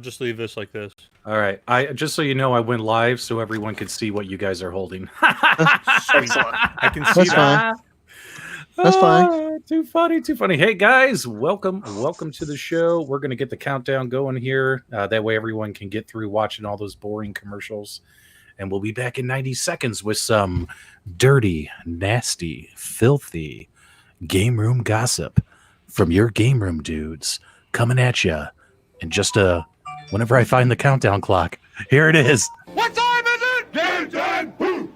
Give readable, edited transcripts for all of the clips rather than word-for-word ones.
Just leave this like this. All right. I just so you know, I went live so everyone could see what you guys are holding. I can see That's that. fine. That's fine. Too funny, too funny. Hey guys, welcome to the show. We're gonna get the countdown going here. That way, everyone can get through watching all those boring commercials, and we'll be back in 90 seconds with some dirty, nasty, filthy game room gossip from your game room dudes coming at you. And just whenever I find the countdown clock, here it is. What time is it? Game time! Boom!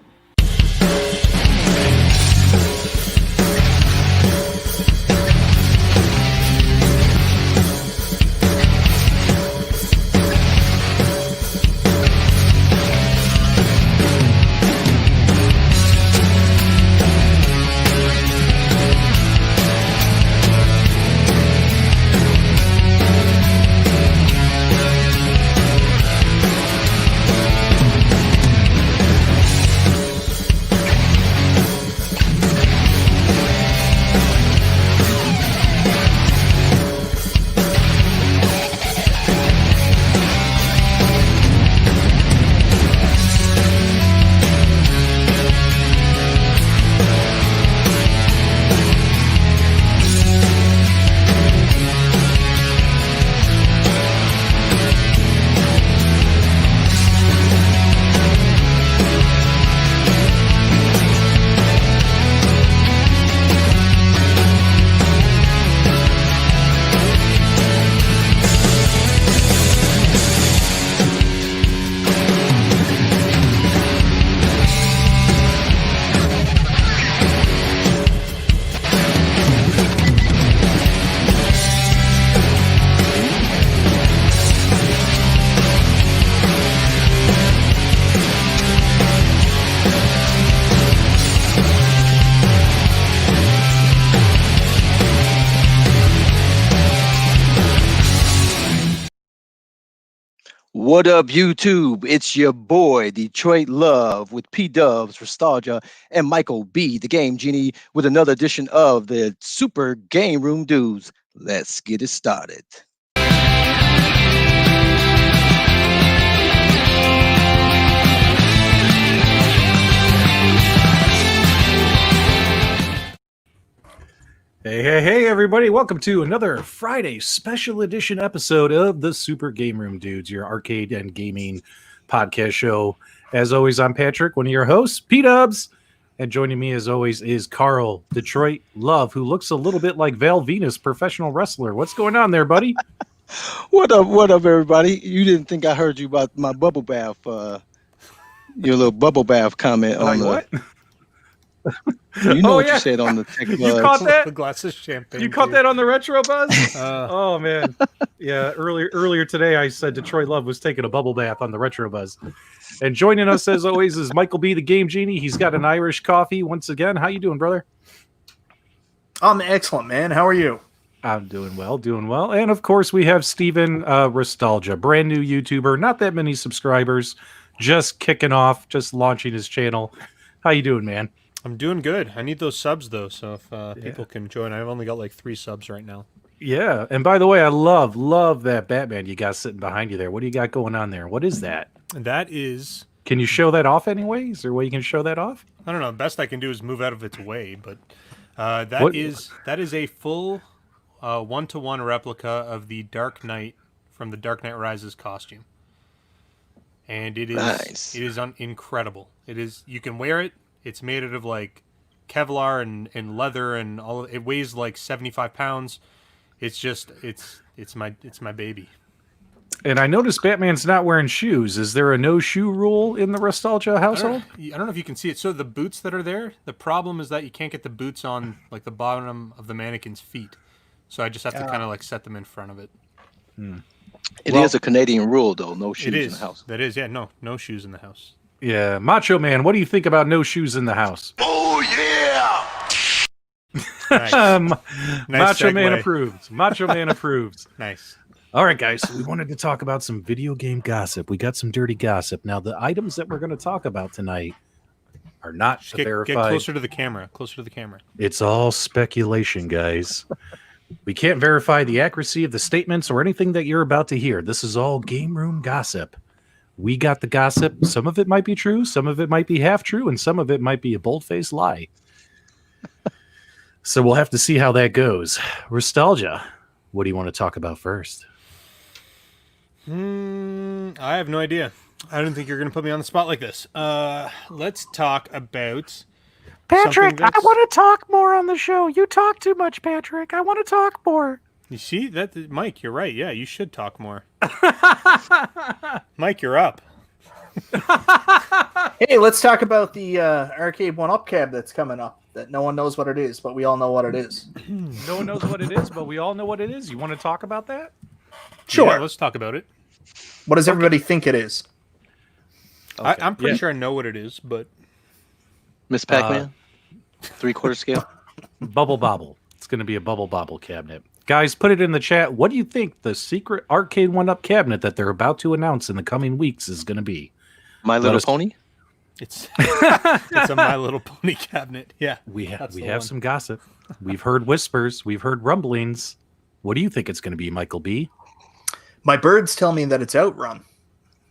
What up, YouTube? It's your boy, Detroit Love, with P-Dubs, Nostalgia, and Michael B, the Game Genie, with another edition of the Super Game Room Dudes. Let's get it started. Hey, everybody. Welcome to another Friday special edition episode of the Super Game Room Dudes, your arcade and gaming podcast show. As always, I'm Patrick, one of your hosts, P-Dubs. And joining me, as always, is Carl, Detroit Love, who looks a little bit like Val Venus, professional wrestler. What's going on there, buddy? What up, everybody? You didn't think I heard you about my bubble bath, your little bubble bath comment on what? You know what you said on the tech You caught that? The glass of champagne. You caught that on the Retro Buzz? Oh, man. Yeah, earlier today, I said Detroit Love was taking a bubble bath on the Retro Buzz. And joining us, as always, is Michael B, the Game Genie. He's got an Irish coffee once again. How you doing, brother? I'm excellent, man. How are you? I'm doing well. And, of course, we have Steven Nostalgia, brand new YouTuber, not that many subscribers, just kicking off, just launching his channel. How you doing, man? I'm doing good. I need those subs, though, so if people can join. I've only got like 3 subs right now. Yeah, and by the way, I love that Batman you got sitting behind you there. What do you got going on there? What is that? That is... Can you show that off anyway? Is there a way you can show that off? I don't know. The best I can do is move out of its way, but that is a full one-to-one replica of the Dark Knight from the Dark Knight Rises costume. And it is nice. It is incredible. It is. You can wear it. It's made out of like Kevlar and leather and all. It weighs like 75 pounds. It's just it's my baby. And I noticed Batman's not wearing shoes. Is there a no shoe rule in the Nostalgia household? I don't know if you can see it. So the boots that are there, the problem is that you can't get the boots on like the bottom of the mannequin's feet. So I just have to kind of like set them in front of it. It is a Canadian rule, though. No shoes in the house. That is, yeah. No shoes in the house. Yeah, Macho Man, what do you think about no shoes in the house? Oh, yeah! Nice. Nice Macho Man segue. approves. Macho Man approves. Nice. All right, guys, so we wanted to talk about some video game gossip. We got some dirty gossip. Now, the items that we're going to talk about tonight are not Get verified. closer to the camera. Closer to the camera. It's all speculation, guys. We can't verify the accuracy of the statements or anything that you're about to hear. This is all game room gossip. We got the gossip. Some of it might be true, some of it might be half true, and some of it might be a bold-faced lie. So we'll have to see how that goes. Nostalgia, what do you want to talk about first? I have no idea. I don't think you're going to put me on the spot like this. Let's talk about Patrick, I want to talk more on the show. You talk too much, Patrick. I want to talk more. You see that, Mike? You're right. Yeah, you should talk more. Mike, you're up. Hey, let's talk about the arcade 1-Up cab that's coming up. That no one knows what it is, but we all know what it is. No one knows what it is, but we all know what it is. You want to talk about that? Sure. Yeah, let's talk about it. What does everybody think it is? Okay. I'm pretty sure I know what it is, but Miss Pac-Man, 3/4 scale. Bubble Bobble. It's going to be a Bubble Bobble cabinet. Guys, put it in the chat. What do you think the secret arcade 1-Up cabinet that they're about to announce in the coming weeks is going to be? My Little Pony. it's a My Little Pony cabinet. Yeah, We have one. some gossip. We've heard whispers. We've heard rumblings. What do you think it's going to be, Michael B? My birds tell me that it's Outrun.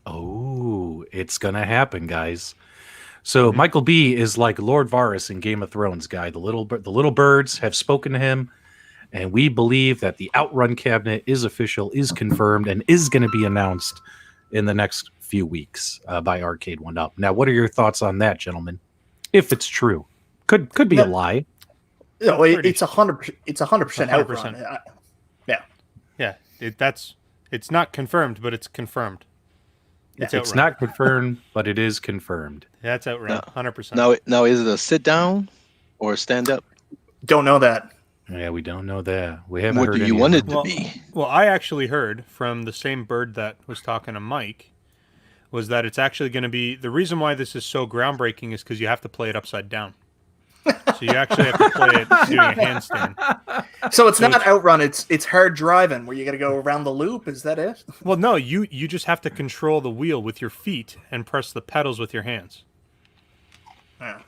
Oh, it's going to happen, guys. So Michael B is like Lord Varys in Game of Thrones, guy. The little birds have spoken to him, and we believe that the Outrun cabinet is official, is confirmed, and is going to be announced in the next few weeks by Arcade 1-Up. Now, what are your thoughts on that, gentlemen? If it's true, could be a lie. No, it's 100%. It's 100% Outrun. 100%. Yeah. Yeah. It's not confirmed, but it's confirmed. It's It's Outrun. not confirmed, but it is confirmed. That's Outrun. 100%. Now is it a sit down or a stand up? Don't know that. Yeah, we don't know that. We haven't What heard do any you of want them. it to be? Well, I actually heard from the same bird that was talking to Mike was that it's actually going to be the reason why this is so groundbreaking is because you have to play it upside down. So you actually have to play it doing a handstand. So it's not Outrun. It's hard driving where you got to go around the loop. Is that it? Well, no, you just have to control the wheel with your feet and press the pedals with your hands. Yeah.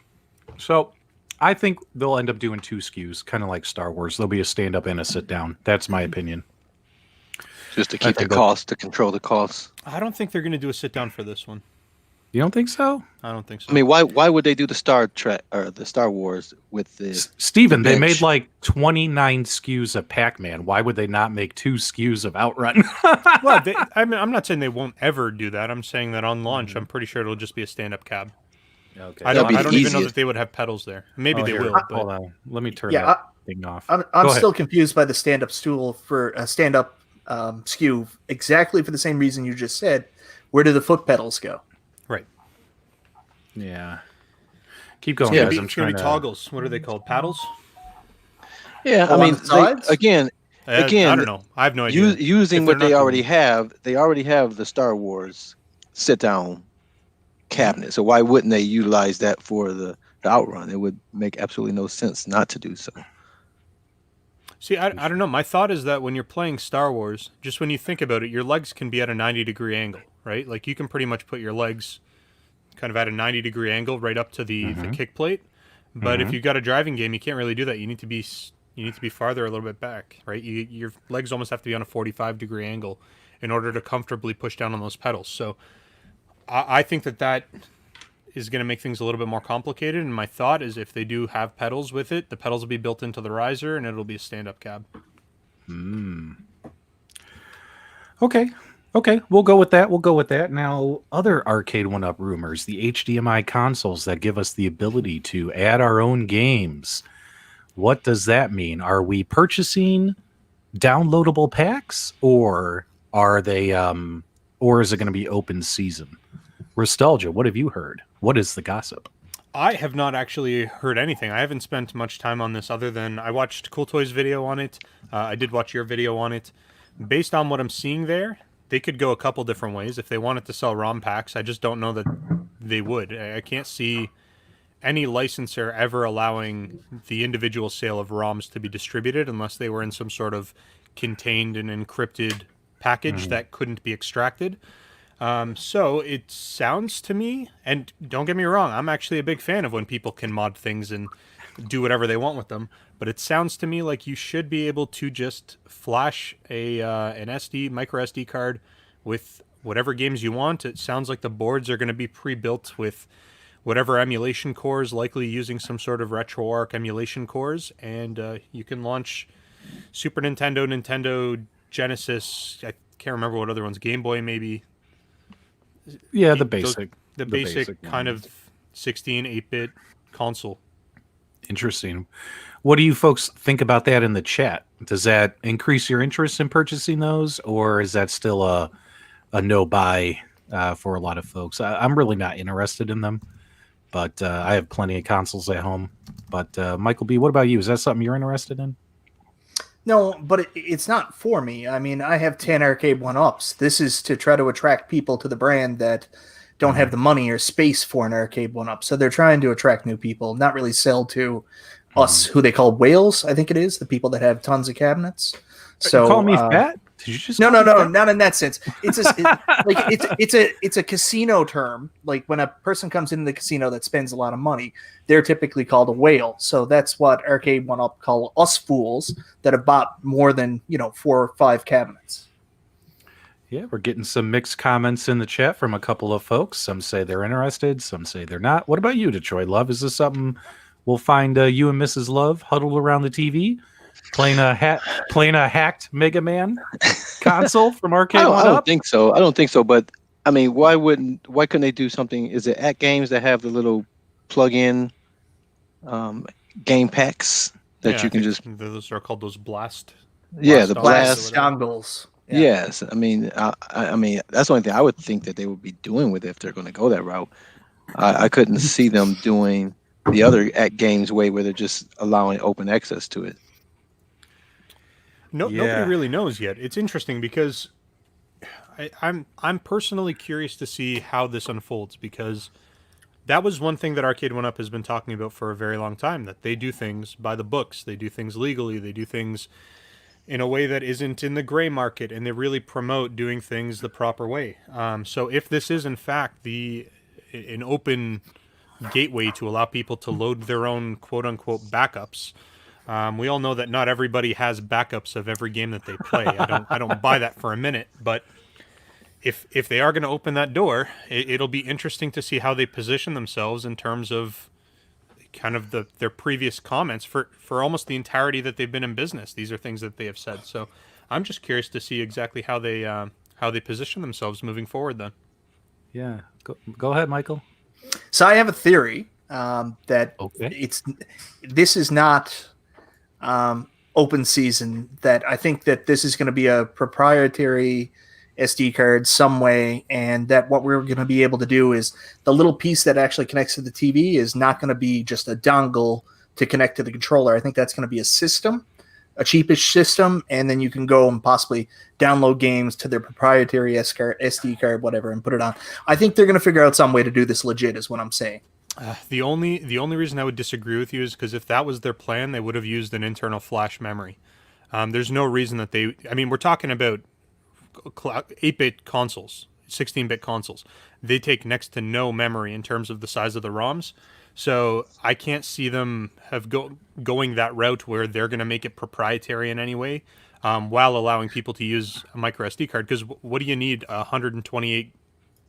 So I think they'll end up doing two SKUs, kind of like Star Wars. There'll be a stand up and a sit down. That's my opinion. Just to keep the think that- cost, to control the costs. I don't think they're going to do a sit down for this one. You don't think so? I don't think so. I mean, why would they do the Star Trek or the Star Wars with the? Steven, they bench. made like 29 SKUs of Pac-Man. Why would they not make two SKUs of Outrun? Well, I mean, I'm not saying they won't ever do that. I'm saying that on launch, I'm pretty sure it'll just be a stand-up cab. Okay. I That'd don't be the even know easiest. that they would have pedals there. Maybe they here, will. But Hold on. Let me turn Yeah, that thing off. I'm Go ahead. still confused by the stand-up stool for a stand-up SKU. Exactly for the same reason you just said. Where do the foot pedals go? right. Yeah. Keep going, Yeah, guys. It's I'm going to trying be to... toggles. What are they called? Paddles? Yeah, Oh, I on mean, the sides? again, I don't know. I have no idea. using If what they're they not already doing- have, they already have the Star Wars sit down cabinet. So why wouldn't they utilize that for the Outrun? It would make absolutely no sense not to do so. See, I don't know. My thought is that when you're playing Star Wars, just when you think about it, your legs can be at a 90-degree angle, right? Like you can pretty much put your legs kind of at a 90-degree angle right up to the kick plate. But if you've got a driving game, you can't really do that. You need to be farther a little bit back, right? Your legs almost have to be on a 45-degree angle in order to comfortably push down on those pedals. So I think that is going to make things a little bit more complicated. And my thought is if they do have pedals with it, the pedals will be built into the riser and it'll be a stand-up cab. Okay, we'll go with that. Now, other Arcade 1-Up rumors, the HDMI consoles that give us the ability to add our own games. What does that mean? Are we purchasing downloadable packs, or are they or is it going to be open season? Nostalgia, what have you heard? What is the gossip? I have not actually heard anything. I haven't spent much time on this other than I watched Cool Toys' video on it. I did watch your video on it. Based on what I'm seeing there, they could go a couple different ways. If they wanted to sell ROM packs, I just don't know that they would. I can't see any licensor ever allowing the individual sale of ROMs to be distributed unless they were in some sort of contained and encrypted package that couldn't be extracted. So it sounds to me, and don't get me wrong, I'm actually a big fan of when people can mod things and do whatever they want with them. But it sounds to me like you should be able to just flash an micro SD card with whatever games you want. It sounds like the boards are going to be pre-built with whatever emulation cores, likely using some sort of RetroArch emulation cores, and you can launch Super Nintendo, Nintendo Genesis. I can't remember what other ones. Game Boy, maybe. Yeah, the basic. The basic kind ones. of 16, 8-bit console. Interesting. What do you folks think about that in the chat? Does that increase your interest in purchasing those, or is that still a no buy for a lot of folks? I'm really not interested in them, but I have plenty of consoles at home. But Michael B., what about you? Is that something you're interested in? No, but it's not for me. I mean, I have 10 arcade 1-ups. This is to try to attract people to the brand that don't have the money or space for an arcade 1-up. So they're trying to attract new people, not really sell to us, who they call whales, I think it is, the people that have tons of cabinets. So you call me fat? Did you just no, call me fat? not in that sense. It's it's a casino term. Like when a person comes into the casino that spends a lot of money, they're typically called a whale. So that's what arcade 1-up call us fools that have bought more than 4 or 5 cabinets. Yeah, we're getting some mixed comments in the chat from a couple of folks. Some say they're interested, some say they're not. What about you, Detroit Love? Is this something we'll find you and Mrs. Love huddled around the TV? Playing a hacked Mega Man console from Arcade 1-Up? I don't think so. I don't think so. But I mean, why couldn't they do something? Is it AtGames that have the little plug-in game packs that you can just? Those are called those blast. Yeah, the Blast blast. dongles. Yeah. Yes, I mean, I mean that's the only thing I would think that they would be doing with it if they're going to go that route. I couldn't see them doing the other AtGames way where they're just allowing open access to it. Nobody really knows yet. It's interesting because I'm personally curious to see how this unfolds, because that was one thing that Arcade 1-Up has been talking about for a very long time, that they do things by the books, they do things legally, they do things in a way that isn't in the gray market, and they really promote doing things the proper way. So if this is in fact an open gateway to allow people to load their own quote-unquote backups, we all know that not everybody has backups of every game that they play. I don't buy that for a minute, but if they are going to open that door, it'll be interesting to see how they position themselves in terms of kind of their previous comments for almost the entirety that they've been in business. These are things that they have said. So I'm just curious to see exactly how they position themselves moving forward then. Yeah. Go ahead, Michael. So I have a theory that this is not open season, that I think that this is going to be a proprietary SD card some way, and that what we're going to be able to do is the little piece that actually connects to the TV is not going to be just a dongle to connect to the controller. I think that's going to be a system, a cheapish system, and then you can go and possibly download games to their proprietary SD card, whatever, and put it on. I think they're going to figure out some way to do this legit, is what I'm saying. The only reason I would disagree with you is because if that was their plan, they would have used an internal flash memory. There's no reason that we're talking about 8-bit consoles, 16-bit consoles. They take next to no memory in terms of the size of the ROMs. So I can't see them going that route where they're going to make it proprietary in any way, while allowing people to use a micro SD card. Because what do you need a 128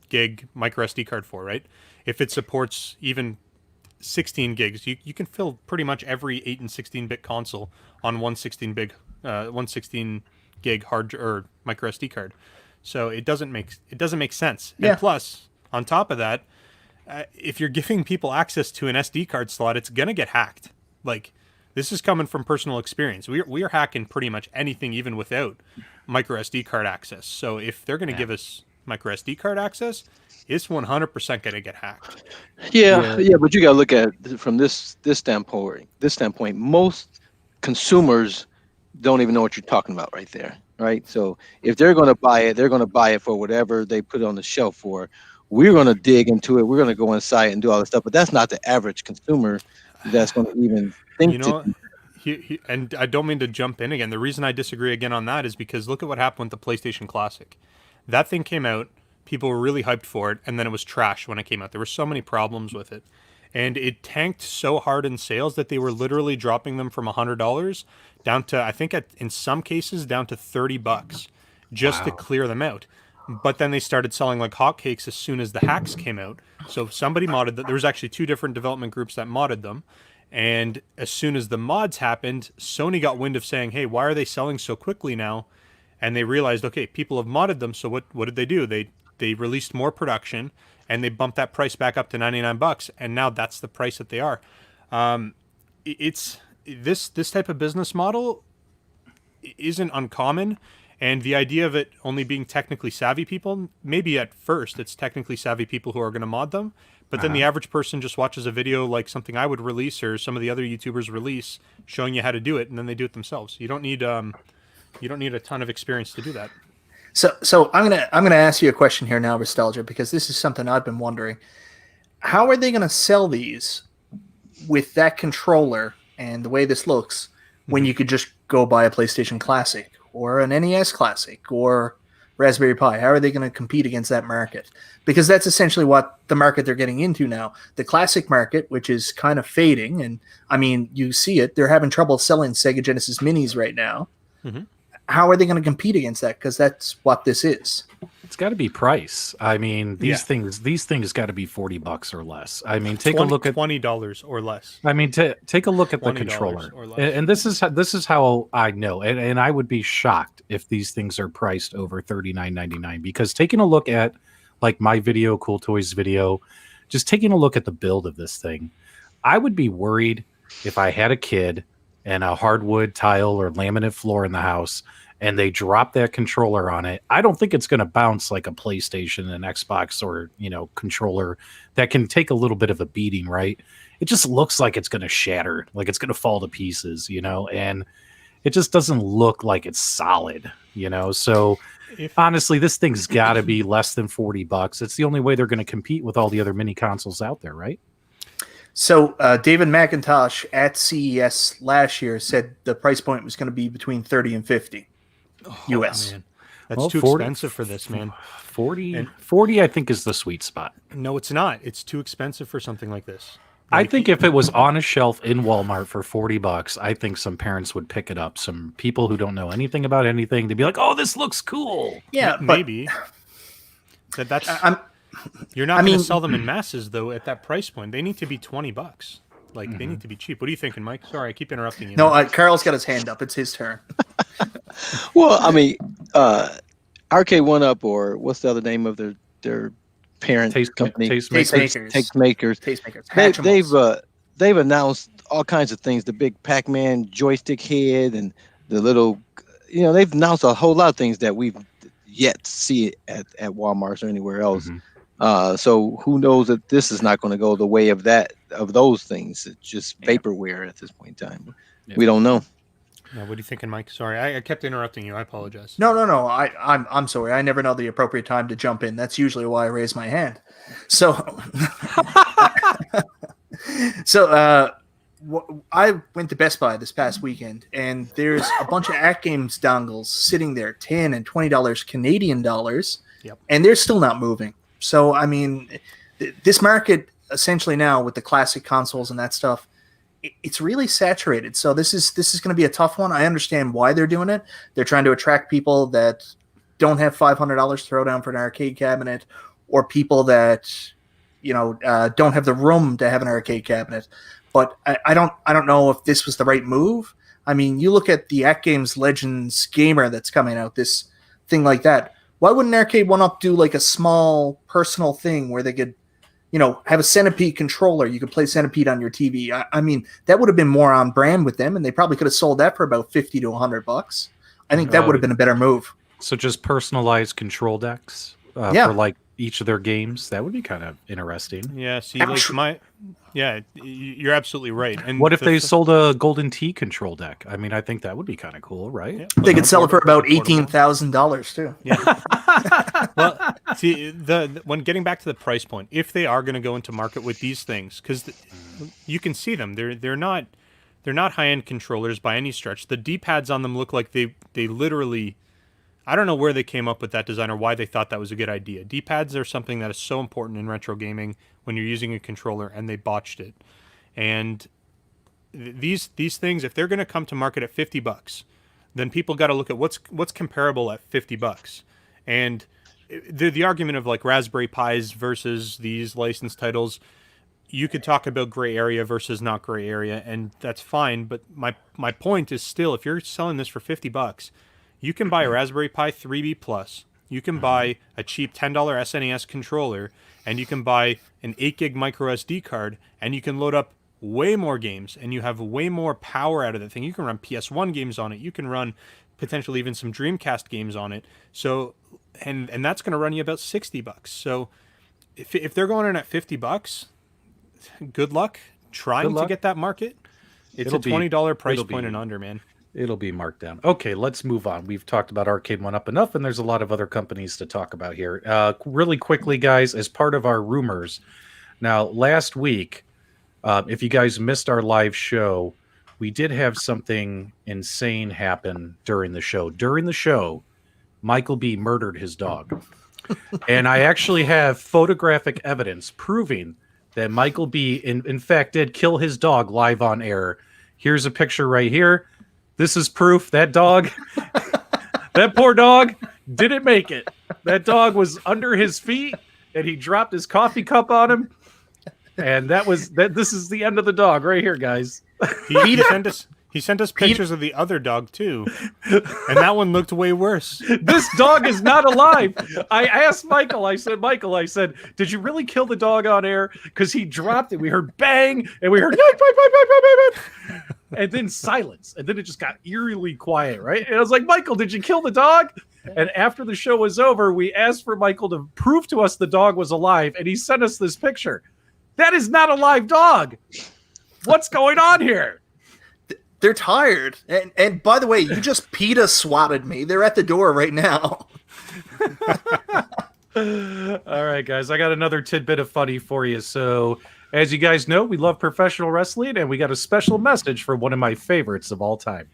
gig micro SD card for, right? If it supports even 16 gigs, you can fill pretty much every 8 and 16-bit console on one 16 gig hard or micro SD card. So it doesn't make sense. Yeah. And plus, on top of that, if you're giving people access to an SD card slot, it's gonna get hacked. Like, this is coming from personal experience. We are hacking pretty much anything, even without micro SD card access. So if they're gonna give us micro SD card access, it's 100% gonna get hacked. Yeah, but you gotta look at it from this standpoint. Most consumers don't even know what you're talking about right there, right? So if they're going to buy it, they're going to buy it for whatever they put it on the shelf for. We're going to dig into it. We're going to go inside and do all this stuff, but that's not the average consumer that's going to even think. And I don't mean to jump in again. The reason I disagree again on that is because look at what happened with the PlayStation Classic. That thing came out, people were really hyped for it, and then it was trash when it came out. There were so many problems with it. and it tanked so hard in sales that they were literally dropping them from $100 down to, I think in some cases, down to $30 just to clear them out. But then they started selling like hotcakes as soon as the hacks came out. So somebody modded that. There was actually 2 different development groups that modded them. And as soon as the mods happened, Sony got wind of saying, hey, why are they selling so quickly now? And they realized, okay, people have modded them. So what did they do? They released more production and they bumped that price back up to $99. And now that's the price that they are. It's this type of business model isn't uncommon. And the idea of it only being technically savvy people, maybe at first it's technically savvy people who are going to mod them, but then the average person just watches a video like something I would release or some of the other YouTubers release showing you how to do it, and then they do it themselves. You don't need a ton of experience to do that. So I'm gonna ask you a question here now, Nostalgia, because this is something I've been wondering. How are they going to sell these with that controller and the way this looks when you could just go buy a PlayStation Classic or an NES Classic or Raspberry Pi? How are they going to compete against that market? Because that's essentially what the market they're getting into now. The classic market, which is kind of fading, and I mean, you see it. They're having trouble selling Sega Genesis Minis right now. Mm-hmm. How are they going to compete against that? Because that's what this is. It's got to be price. I mean, these things got to be $40 or less. I mean, take a look at $20 or less. I mean, take a look at the controller, and this is how I know, and I would be shocked if these things are priced over $39.99. Because taking a look at like my video, Cool Toys video, just taking a look at the build of this thing, I would be worried if I had a kid and a hardwood tile or laminate floor in the house, and they drop that controller on it. I don't think it's going to bounce like a PlayStation, an Xbox, or, controller that can take a little bit of a beating, right? It just looks like it's going to shatter, like it's going to fall to pieces, and it just doesn't look like it's solid, So honestly, this thing's got to be less than $40. It's the only way they're going to compete with all the other mini consoles out there, right? So David McIntosh at CES last year said the price point was going to be between 30 and 50 US. Man. That's too 40, expensive for this, man. 40 I think is the sweet spot. No, it's not. It's too expensive for something like this. I think if it was on a shelf in Walmart for $40, I think some parents would pick it up. Some people who don't know anything about anything, they'd be like, "Oh, this looks cool." Yeah, maybe. You're not going to sell them in masses though at that price point. They need to be $20. Like they need to be cheap. What are you thinking, Mike? Sorry, I keep interrupting you. No, Carl's got his hand up. It's his turn. Well, I mean, Arcade One Up, or what's the other name of their parent company? Tastemakers. They've announced all kinds of things. The big Pac-Man joystick head and the little, they've announced a whole lot of things that we've yet to see at Walmart or anywhere else. Mm-hmm. So who knows that this is not going to go the way of those things. It's just vaporware at this point in time. Yeah. We don't know. What are you thinking, Mike? Sorry, I kept interrupting you. I apologize. No. I'm sorry. I never know the appropriate time to jump in. That's usually why I raise my hand. So, I went to Best Buy this past weekend, and there's a bunch of AtGames dongles sitting there, $10 and $20 Canadian dollars, and they're still not moving. So, I mean, this market essentially now with the classic consoles and that stuff, it's really saturated. So this is going to be a tough one. I understand why they're doing it. They're trying to attract people that don't have $500 to throw down for an arcade cabinet, or people that don't have the room to have an arcade cabinet. But I don't know if this was the right move. I mean, you look at the AtGames Legends Gamer that's coming out, this thing like that. Why wouldn't Arcade 1-Up do like a small personal thing where they could, have a Centipede controller? You could play Centipede on your TV. I mean, that would have been more on brand with them, and they probably could have sold that for about $50 to $100. I think that would have been a better move. So just personalized control decks for like each of their games. That would be kind of interesting. Yeah. See, you're absolutely right. And what if they sold a Golden Tee control deck? I mean, I think that would be kind of cool, right? Yeah. They could sell it for about $18,000 too. Yeah. Well, see, when getting back to the price point, if they are going to go into market with these things, because you can see them, they're not high end controllers by any stretch. The D pads on them look like they literally. I don't know where they came up with that design or why they thought that was a good idea. D-pads are something that is so important in retro gaming when you're using a controller, and they botched it. And these things, if they're going to come to market at $50, then people got to look at what's comparable at $50. And the argument of like Raspberry Pis versus these licensed titles, you could talk about gray area versus not gray area, and that's fine. But my point is still, if you're selling this for $50, you can buy a Raspberry Pi 3B Plus, you can buy a cheap $10 SNES controller, and you can buy an 8 gig micro SD card, and you can load up way more games, and you have way more power out of the thing. You can run PS1 games on it. You can run potentially even some Dreamcast games on it. So, and that's going to run you about $60. So, if they're going in at $50, good luck trying to get that market. It's a $20 price point and under, man. It'll be marked down. Okay, let's move on. We've talked about Arcade 1-Up enough, and there's a lot of other companies to talk about here. Really quickly, guys, as part of our rumors. Now, last week, if you guys missed our live show, we did have something insane happen during the show. During the show, Michael B. murdered his dog. And I actually have photographic evidence proving that Michael B. in fact did kill his dog live on air. Here's a picture right here. This is proof that dog, that poor dog, didn't make it. That dog was under his feet, and he dropped his coffee cup on him. And this is the end of the dog right here, guys. He sent us pictures of the other dog too, and that one looked way worse. This dog is not alive. I asked Michael. I said, did you really kill the dog on air? Because he dropped it. We heard bang, and we heard and then silence, and then it just got eerily quiet, right? And I was like, Michael, did you kill the dog? And after the show was over, we asked for Michael to prove to us the dog was alive, and he sent us this picture. That is not a live dog. What's going on here? They're tired. And by the way, you just PETA swatted me. They're at the door right now. All right, guys. I got another tidbit of funny for you. So, as you guys know, we love professional wrestling, and we got a special message for one of my favorites of all time.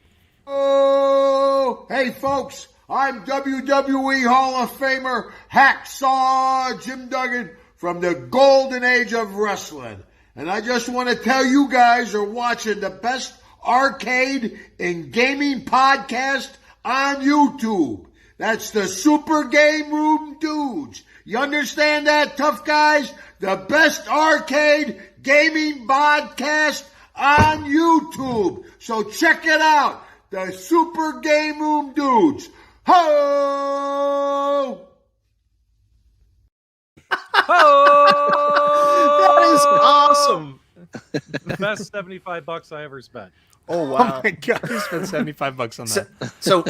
Oh, hey, folks. I'm WWE Hall of Famer Hacksaw Jim Duggan from the golden age of wrestling. And I just want to tell you guys are watching the best arcade and gaming podcast on YouTube. That's the Super Game Room Dudes. You understand that, tough guys? The best arcade gaming podcast on YouTube. So check it out. The Super Game Room Dudes. Ho! That is awesome. The best $75 I ever spent. Oh wow! Oh my god, you spent $75 on that. So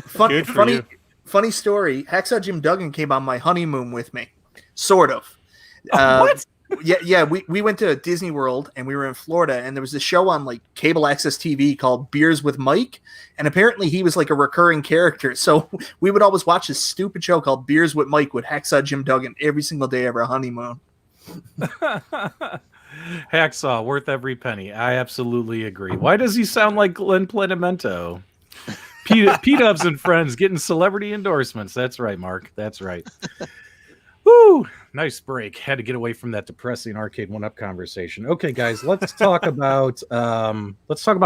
funny story. Hacksaw Jim Duggan came on my honeymoon with me, sort of. What? Yeah. We went to Disney World and we were in Florida, and there was a show on like cable access TV called Beers with Mike, and apparently he was like a recurring character. So we would always watch this stupid show called Beers with Mike with Hacksaw Jim Duggan every single day of our honeymoon. Hacksaw, worth every penny. I absolutely agree. Why does he sound like Glenn Plenamento? P-Dubs and friends getting celebrity endorsements. That's right, Mark. That's right. Woo! Nice break. Had to get away from that depressing Arcade 1-Up conversation. Okay, guys, let's talk about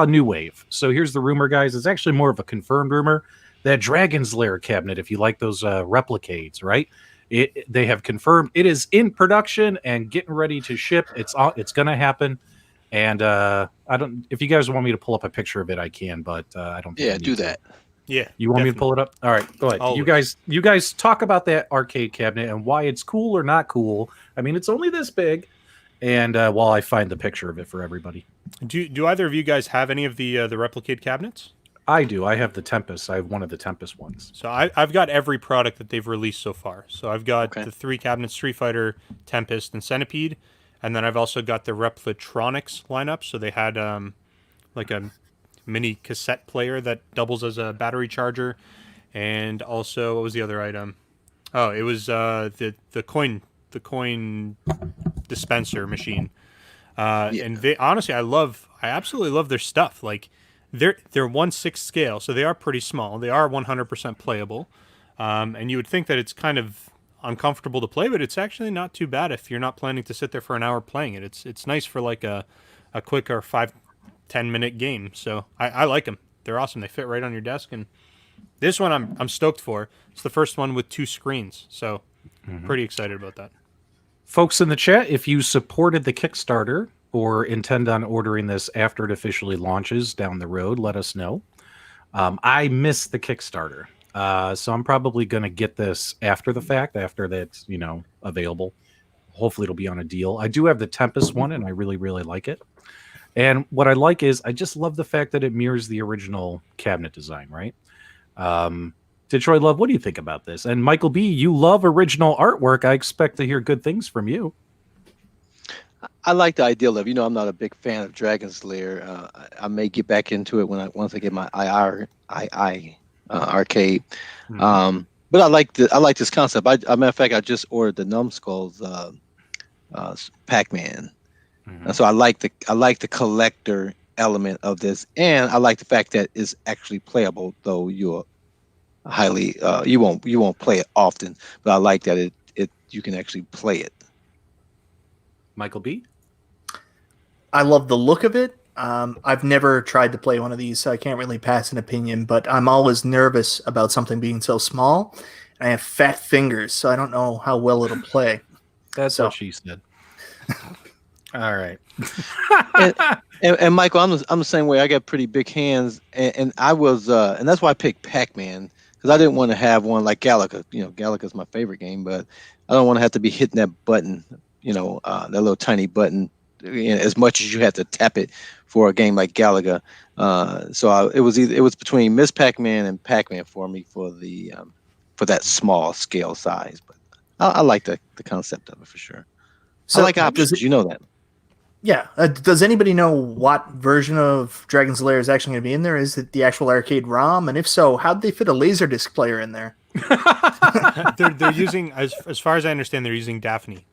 New Wave. So here's the rumor, guys. It's actually more of a confirmed rumor. That Dragon's Lair cabinet, if you like those replicades, right? They have confirmed it is in production and getting ready to ship. It's going to happen. And I don't. If you guys want me to pull up a picture of it, I can. But I don't. Yeah, do that. Yeah. You want me to pull it up? All right, go ahead. Always. You guys talk about that arcade cabinet and why it's cool or not cool. I mean, it's only this big. And while I find the picture of it for everybody. Do either of you guys have any of the Replicate cabinets? I do. I have the Tempest. I have one of the Tempest ones. So I've got every product that they've released so far. So I've got the 3 cabinets, Street Fighter, Tempest, and Centipede. And then I've also got the Replitronics lineup. So they had like a mini cassette player that doubles as a battery charger. And also, what was the other item? Oh, it was the coin dispenser machine. And they honestly, I absolutely love their stuff. Like they're 1/6 scale, so they are pretty small. They are 100% playable. And you would think that it's kind of uncomfortable to play, but it's actually not too bad if you're not planning to sit there for an hour playing it. It's nice for like a quick or 5-10 minute game. So I like them. They're awesome. They fit right on your desk. And this one I'm stoked for. It's the first one with 2 screens. So pretty excited about that. Folks in the chat, if you supported the Kickstarter or intend on ordering this after it officially launches down the road, let us know. I missed the Kickstarter. So I'm probably going to get this after the fact, after that's, available. Hopefully it'll be on a deal. I do have the Tempest one, and I really, really like it. And what I like is I just love the fact that it mirrors the original cabinet design, right? Detroit Love, what do you think about this? And Michael B., you love original artwork. I expect to hear good things from you. I like the idea of, I'm not a big fan of Dragon's Lair. I may get back into it once I get my arcade. But I like this concept. Matter of fact, I just ordered the Numskull's Pac-Man. So I like the collector element of this, and I like the fact that it's actually playable, though you won't play it often. But I like that you can actually play it. Michael B. I love the look of it. I've never tried to play one of these, so I can't really pass an opinion, but I'm always nervous about something being so small. I have fat fingers, so I don't know how well it'll play. That's what she said. All right. and Michael, I'm the same way. I got pretty big hands, and I was, and that's why I picked Pac-Man, because I didn't want to have one like Galaga. Galaga's my favorite game, but I don't want to have to be hitting that button, that little tiny button, as much as you have to tap it for a game like Galaga. So it was between Miss Pac-Man and Pac-Man for me for that small scale size. But I like the concept of it for sure. So I like options. That. Yeah. Does anybody know what version of Dragon's Lair is actually going to be in there? Is it the actual arcade ROM? And if so, how'd they fit a Laserdisc player in there? they're using, as far as I understand, they're using Daphne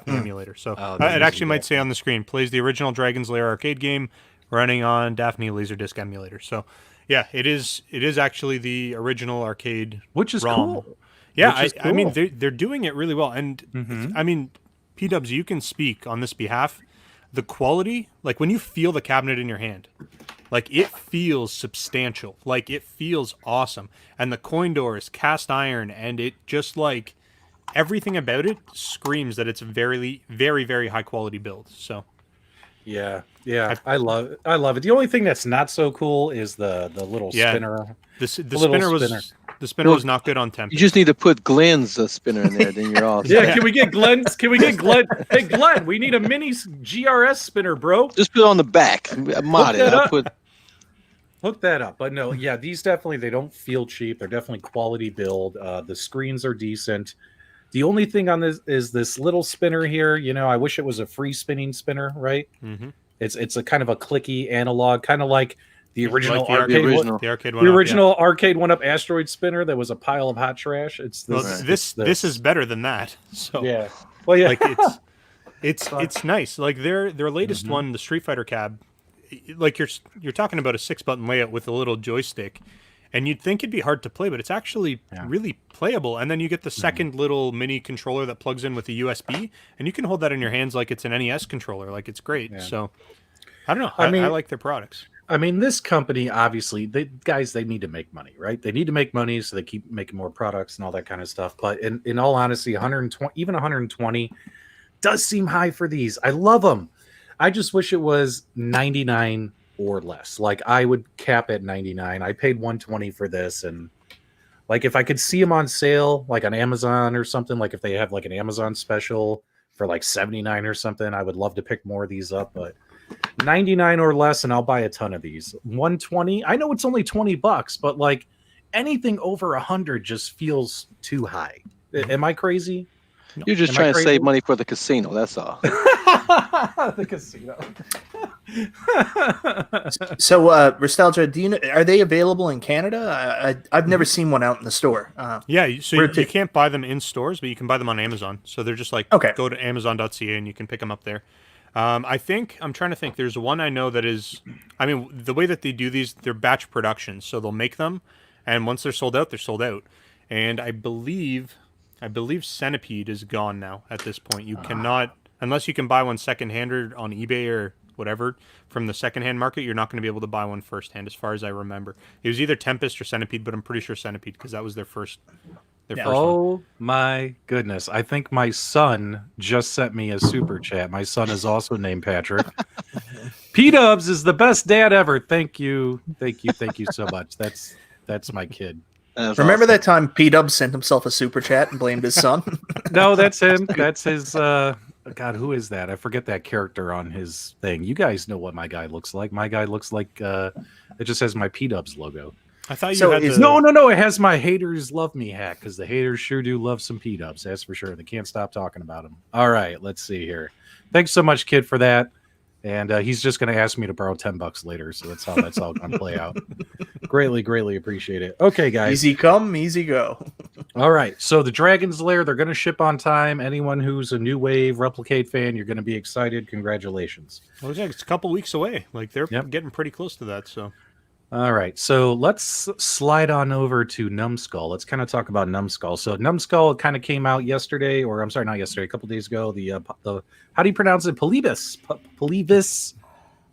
emulator. So it actually might say on the screen, plays the original Dragon's Lair arcade game running on Daphne Laserdisc emulator. So yeah, it is actually the original arcade, which is ROM. Cool. Yeah, I mean they're doing it really well, and I mean, P-Dubs, you can speak on this behalf. The quality, like when you feel the cabinet in your hand, like it feels substantial, like it feels awesome, and the coin door is cast iron, and it just like everything about it screams that it's a very, very, very high quality build. So, yeah, I love it. The only thing that's not so cool is the little spinner. The spinner was not good on Tempest. You just need to put Glenn's spinner in there, then you're all set. Yeah, can we get Glenn? Hey, Glenn, we need a mini GRS spinner, bro. Just put it on the back. Mod it. Hook that up. But no, yeah, these definitely, they don't feel cheap. They're definitely quality build. The screens are decent. The only thing on this is this little spinner here. I wish it was a free spinning spinner, right? Mm-hmm. It's a kind of a clicky analog, kind of like the original arcade arcade one-up asteroid spinner that was a pile of hot trash. This is better than that. So yeah, well, yeah, like it's nice. Like their latest one, the Street Fighter cab, like you're talking about a 6-button layout with a little joystick, and you'd think it'd be hard to play, but it's actually really playable. And then you get the second little mini controller that plugs in with a USB, and you can hold that in your hands like it's an NES controller. Like it's great. Yeah. So I don't know. I like their products. I mean, this company, obviously, they need to make money, right? They need to make money, so they keep making more products and all that kind of stuff. But in all honesty, 120 does seem high for these. I love them. I just wish it was 99 or less. Like, I would cap at 99. I paid 120 for this, and like if I could see them on sale, like on Amazon or something, like if they have like an Amazon special for like 79 or something, I would love to pick more of these up, but 99 or less, and I'll buy a ton of these. 120, I know it's only $20, but like anything over 100 just feels too high. Am I crazy? You're just trying to save money for the casino. That's all. The casino. So, Nostalgia, are they available in Canada? I've never seen one out in the store. You can't buy them in stores, but you can buy them on Amazon. So they're just like, go to Amazon.ca and you can pick them up there. I'm trying to think. There's one I know that is, I mean, the way that they do these, they're batch productions. So they'll make them, and once they're sold out, they're sold out. and I believe Centipede is gone now at this point. You cannot, unless you can buy one second-handed on eBay or whatever from the second-hand market, you're not going to be able to buy one first-hand, as far as I remember. It was either Tempest or Centipede, but I'm pretty sure Centipede because that was their first. Oh my goodness! I think my son just sent me a super chat. My son is also named Patrick. P-Dubs is the best dad ever. Thank you so much. That's my kid. Remember that time P-Dubs sent himself a super chat and blamed his son? No, that's him. That's his. God, who is that? I forget that character on his thing. You guys know what my guy looks like. My guy looks like it just has my P-Dubs logo. I thought you had No. It has my haters love me hat because the haters sure do love some P-Dubs. That's for sure. They can't stop talking about them. All right, let's see here. Thanks so much, kid, for that. And he's just going to ask me to borrow $10 later, so that's how that's all going to play out. Greatly appreciate it. Okay, guys. Easy come, easy go. All right, so the Dragon's Lair, they're going to ship on time. Anyone who's a New Wave Replicate fan, you're going to be excited. Congratulations. Well, it's a couple weeks away. Like they're getting pretty close to that. So. All right, so let's slide on over to Numskull. Let's kind of talk about Numskull. So Numskull kind of came out yesterday, or I'm sorry, not yesterday, a couple days ago. The how do you pronounce it? Polybius. Polybius.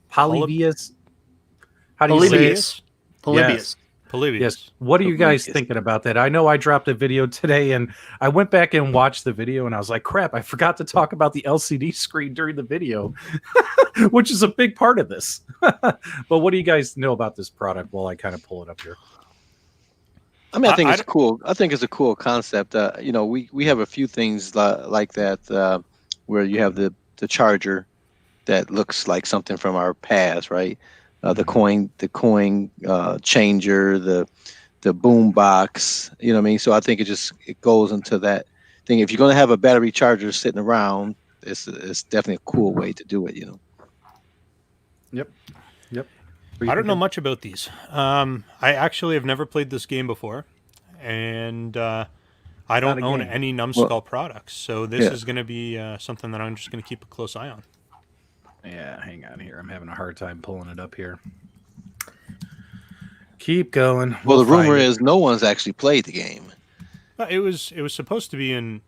How do you say it? Polybius. Polybius. Yes. What are you guys thinking about that? I know I dropped a video today, and I went back and watched the video, and I was like, crap, I forgot to talk about the LCD screen during the video, which is a big part of this. But what do you guys know about this product while I kind of pull it up here? I mean, I think it's cool. I think it's a cool concept. We have a few things like that where you have the charger that looks like something from our past, right? The coin changer, the boom box, you know what I mean? So I think it goes into that thing. If you're going to have a battery charger sitting around, it's definitely a cool way to do it, you know? Yep. I don't know much about these. I actually have never played this game before, and I don't own any Numskull products. So this is going to be something that I'm just going to keep a close eye on. Yeah, hang on here. I'm having a hard time pulling it up here. Keep going. Well, the rumor is no one's actually played the game. It was supposed to be in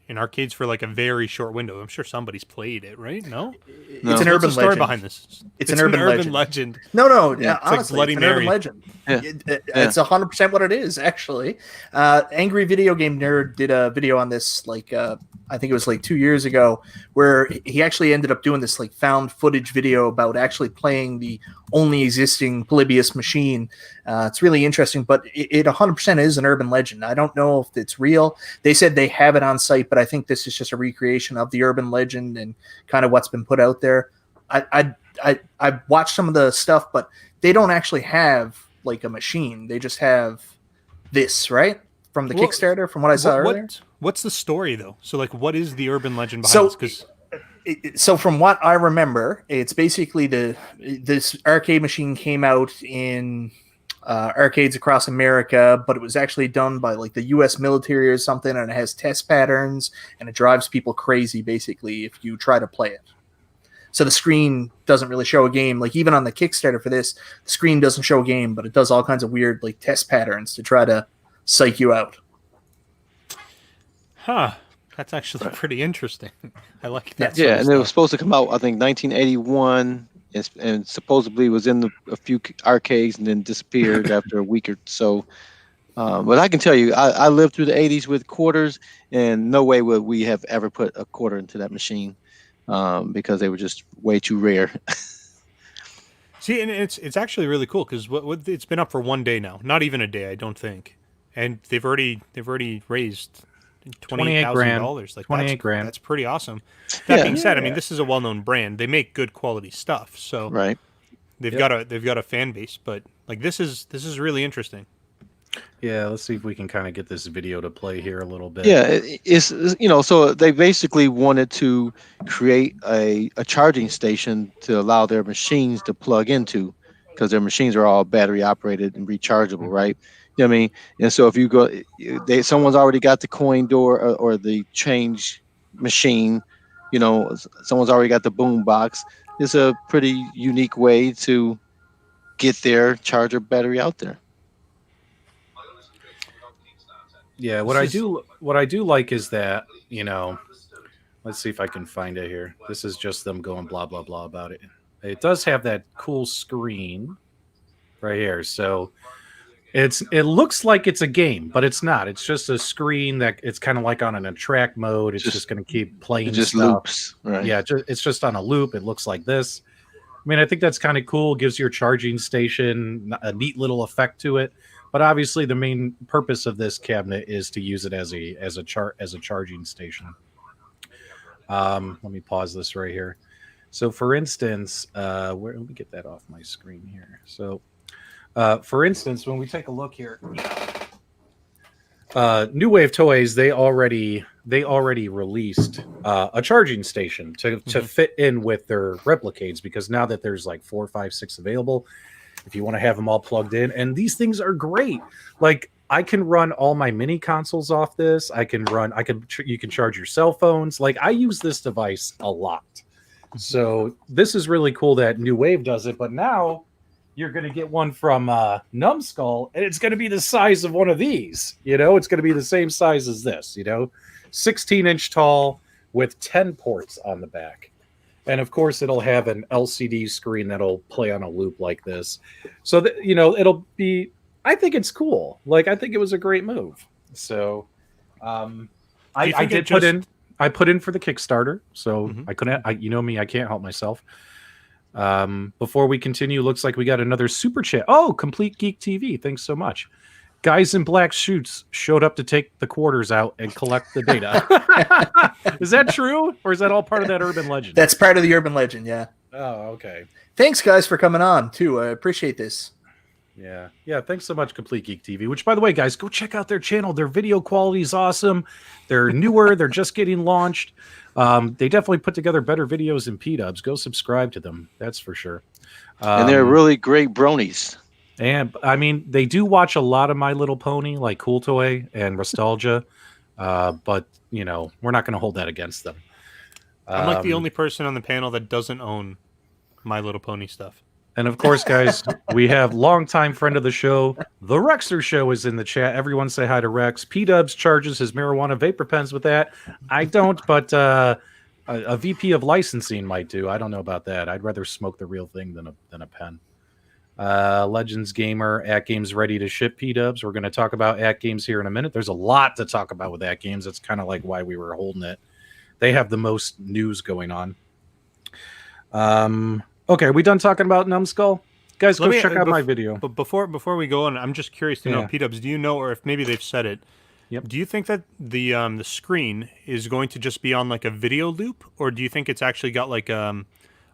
arcades for like a very short window. I'm sure somebody's played it, right? No? It's an urban story legend. Behind this. It's an urban legend. No, honestly, like Bloody it's an Mary. urban legend. It's 100% what it is, actually. Angry Video Game Nerd did a video on this, I think it was like 2 years ago, where he actually ended up doing this found footage video about actually playing the only existing Polybius machine. It's really interesting, but it 100% is an urban legend. I don't know if it's real. They said they have it on site, but I think this is just a recreation of the urban legend and kind of what's been put out there. I watched some of the stuff, but they don't actually have a machine. They just have this, right? From the Kickstarter, from what I saw earlier. What's the story, though? So, what is the urban legend behind this? So from what I remember, it's basically this arcade machine came out in arcades across America, but it was actually done by the U.S. military or something, and it has test patterns, and it drives people crazy, basically, if you try to play it. So the screen doesn't really show a game. Even on the Kickstarter for this, the screen doesn't show a game, but it does all kinds of weird test patterns to try to psych you out. Huh. That's actually pretty interesting. I like that. Yeah, and it was supposed to come out, I think, 1981, and supposedly was in a few arcades and then disappeared after a week or so. But I can tell you, I lived through the 80s with quarters, and no way would we have ever put a quarter into that machine because they were just way too rare. See, and it's actually really cool because it's been up for 1 day now, not even a day, I don't think, and they've already raised $28,000. $28,000. That's pretty awesome. That being said, I mean, this is a well-known brand. They make good quality stuff, so right. They've got a fan base, but this is really interesting. Yeah, let's see if we can kind of get this video to play here a little bit. Yeah, it's so they basically wanted to create a charging station to allow their machines to plug into, because their machines are all battery operated and rechargeable, right? You know what I mean? And so if you go, someone's already got the coin door or the change machine, someone's already got the boom box. It's a pretty unique way to get their charger battery out there. Yeah, what I do like is that, let's see if I can find it here. This is just them going blah blah blah about it. It does have that cool screen right here. So it looks like it's a game, but it's not. It's just a screen that it's kind of like on an attract mode. It's just going to keep playing. It just stuff. Loops, right? Yeah, it's just on a loop. It looks like this. I mean, I think that's kind of cool. Gives your charging station a neat little effect to it. But obviously, the main purpose of this cabinet is to use it as a charging station. Let me pause this right here. So, for instance, let me get that off my screen here. So, for instance, when we take a look here, New Wave Toys they already released a charging station to fit in with their replicades, because now that there's like 4, 5, 6 available, if you want to have them all plugged in, and these things are great. Like, I can run all my mini consoles off this. You can charge your cell phones. Like, I use this device a lot. So this is really cool that New Wave does it. But now you're going to get one from Numskull, and it's going to be the size of one of these. It's going to be the same size as this. 16-inch tall with 10 ports on the back. And of course, it'll have an LCD screen that'll play on a loop like this. So that, it'll be. I think it's cool. Like, I think it was a great move. So, I put in for the Kickstarter. So I couldn't. Me, I can't help myself. Before we continue, looks like we got another super chat. Oh, Complete Geek TV. Thanks so much. Guys in black suits showed up to take the quarters out and collect the data. Is that true? Or is that all part of that urban legend? That's part of the urban legend, yeah. Oh, okay. Thanks, guys, for coming on, too. I appreciate this. Yeah. Thanks so much, Complete Geek TV, which, by the way, guys, go check out their channel. Their video quality is awesome. They're newer. They're just getting launched. They definitely put together better videos than P-Dubs. Go subscribe to them. That's for sure. And they're really great bronies. And I mean, they do watch a lot of My Little Pony, like Cool Toy and Nostalgia, but we're not going to hold that against them. I'm like the only person on the panel that doesn't own My Little Pony stuff. And of course, guys, we have longtime friend of the show, the Rexer Show, is in the chat. Everyone say hi to Rex. P-Dubs charges his marijuana vapor pens with that. I don't, but a VP of licensing might do. I don't know about that. I'd rather smoke the real thing than a pen. Legends Gamer, AtGames ready to ship P-Dubs. We're going to talk about AtGames here in a minute. There's a lot to talk about with AtGames. That's kind of like why we were holding it. They have the most news going on. Okay, are we done talking about Numskull? Guys, go check out my video. But before we go on, I'm just curious to know, P-Dubs, do you know, or if maybe they've said it, do you think that the screen is going to just be on like a video loop, or do you think it's actually got like a